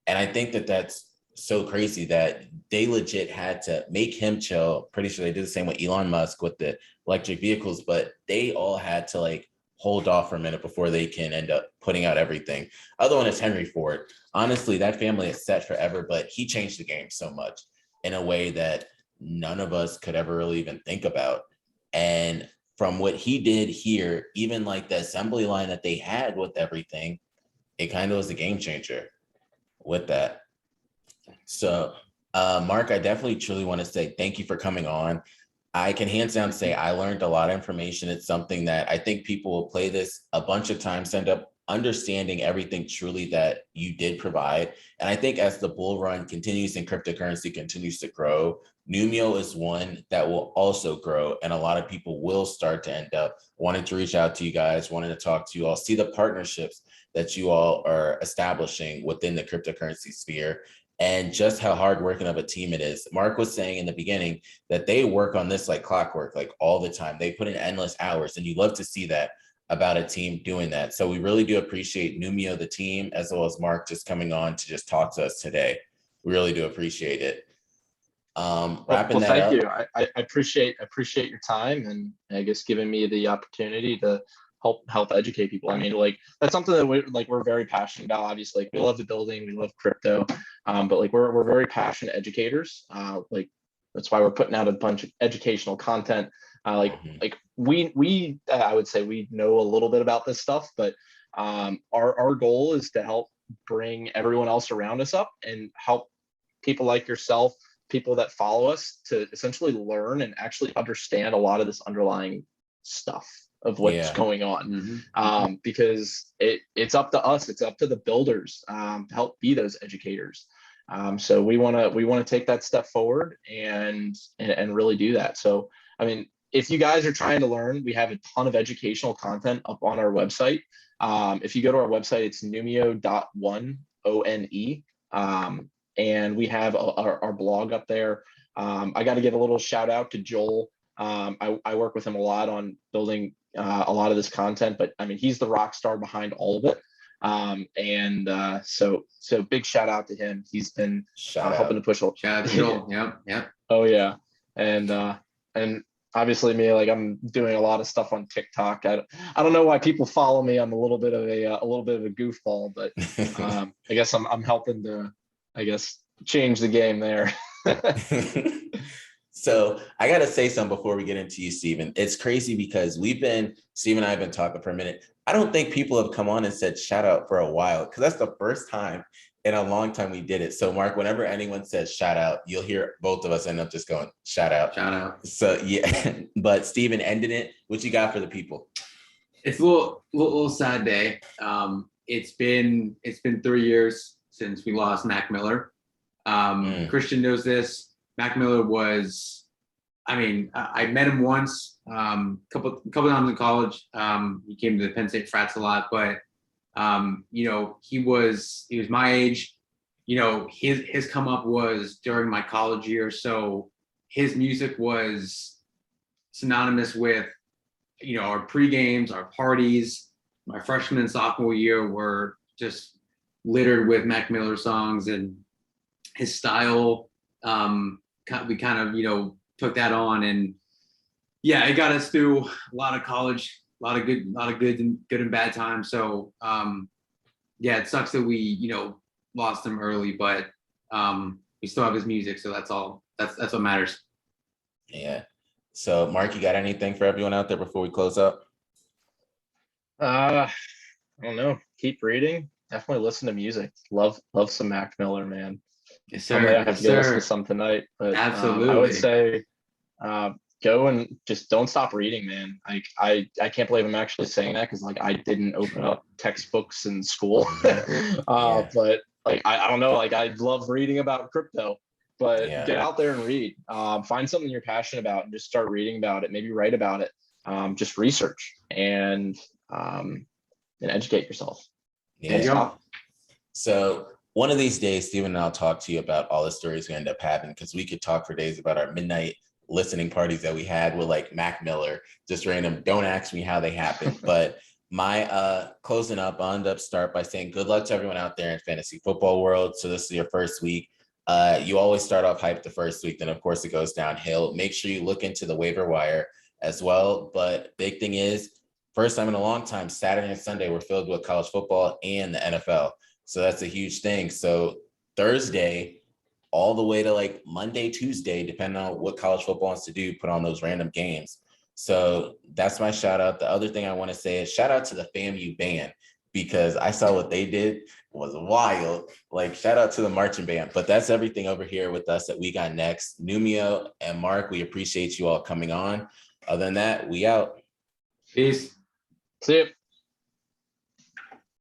S1: And I think that that's so crazy that they legit had to make him chill. Pretty sure they did the same with Elon Musk with the electric vehicles, but they all had to like hold off for a minute before they can end up putting out everything. Other one is Henry Ford. Honestly, that family is set forever, but he changed the game so much in a way that none of us could ever really even think about. And from what he did here, even like the assembly line that they had with everything, it kind of was a game changer with that. So, Mark, I definitely truly want to say thank you for coming on. I can hands down say I learned a lot of information. It's something that I think people will play this a bunch of times, end up understanding everything truly that you did provide. And I think as the bull run continues and cryptocurrency continues to grow, Numio is one that will also grow. And a lot of people will start to end up wanting to reach out to you guys, wanting to talk to you all, see the partnerships that you all are establishing within the cryptocurrency sphere, and just how hardworking of a team it is. Mark was saying in the beginning that they work on this like clockwork, like all the time. They put in endless hours, and you love to see that about a team doing that. So we really do appreciate Numio, the team, as well as Mark just coming on to just talk to us today. We really do appreciate it. Wrapping that
S3: thank
S1: up.
S3: you. I appreciate your time, and I guess giving me the opportunity to help educate people. I mean, like that's something that we're very passionate about. Obviously, like, we love the building, we love crypto, but like we're very passionate educators. Like that's why we're putting out a bunch of educational content. Like we I would say we know a little bit about this stuff, but our goal is to help bring everyone else around us up and help people like yourself, people that follow us, to essentially learn and actually understand a lot of this underlying stuff of what's going on. Because it's up to us, it's up to the builders to help be those educators. So we want to take that step forward and really do that. So I mean, if you guys are trying to learn, we have a ton of educational content up on our website. If you go to our website, it's numio.one, ONE. And we have our blog up there. I got to give a little shout out to Joel. I work with him a lot on building a lot of this content, but I mean, he's the rock star behind all of it. So big shout out to him. He's been helping to push.
S2: Shout out to Joel. Yep.
S3: Oh yeah. And obviously me, like I'm doing a lot of stuff on TikTok. I don't know why people follow me. I'm a little bit of a goofball, but I guess I'm helping to, change the game there.
S1: So I got to say something before we get into you, Steven. It's crazy because Steve and I have been talking for a minute. I don't think people have come on and said shout out for a while, because that's the first time in a long time we did it. So Mark, whenever anyone says shout out, you'll hear both of us end up just going shout out.
S2: Shout out.
S1: So yeah, but Steven ended it. What you got for the people?
S2: It's a little sad day. It's been 3 years since we lost Mac Miller. Christian knows this. Mac Miller was, I met him once, couple times in college. He came to the Penn State frats a lot, but he was my age. His come up was during my college years, so his music was synonymous with our pre-games, our parties. My freshman and sophomore year were just littered with Mac Miller songs, and his style. We kind of took that on, and yeah, it got us through a lot of college, a lot of good and bad times. So yeah, it sucks that we lost him early, but we still have his music, so that's all. That's what matters.
S1: Yeah. So Mark, you got anything for everyone out there before we close up?
S3: I don't know. Keep reading. Definitely listen to music. Love some Mac Miller, man.
S2: Yes, sir.
S3: I have to go listen to some tonight, but
S2: absolutely.
S3: I would say go and just don't stop reading, man. Like I can't believe I'm actually saying that, because like I didn't open up textbooks in school. But like I don't know, like I love reading about crypto, but get out there and read. Find something you're passionate about and just start reading about it. Maybe write about it. Just research and educate yourself.
S1: Yeah. So one of these days, Steven and I'll talk to you about all the stories we end up having, because we could talk for days about our midnight listening parties that we had with like Mac Miller, just random. Don't ask me how they happened. But my closing up, I'll end up start by saying good luck to everyone out there in fantasy football world. So this is your first week. You always start off hype the first week, then of course it goes downhill. Make sure you look into the waiver wire as well. But big thing is, first time in a long time, Saturday and Sunday were filled with college football and the NFL. So that's a huge thing. So Thursday, all the way to like Monday, Tuesday, depending on what college football wants to do, put on those random games. So that's my shout out. The other thing I want to say is shout out to the FAMU band, because I saw what they did was wild. Like shout out to the marching band. But that's everything over here with us that we got next. Numio and Mark, we appreciate you all coming on. Other than that, we out.
S2: Peace.
S3: See you.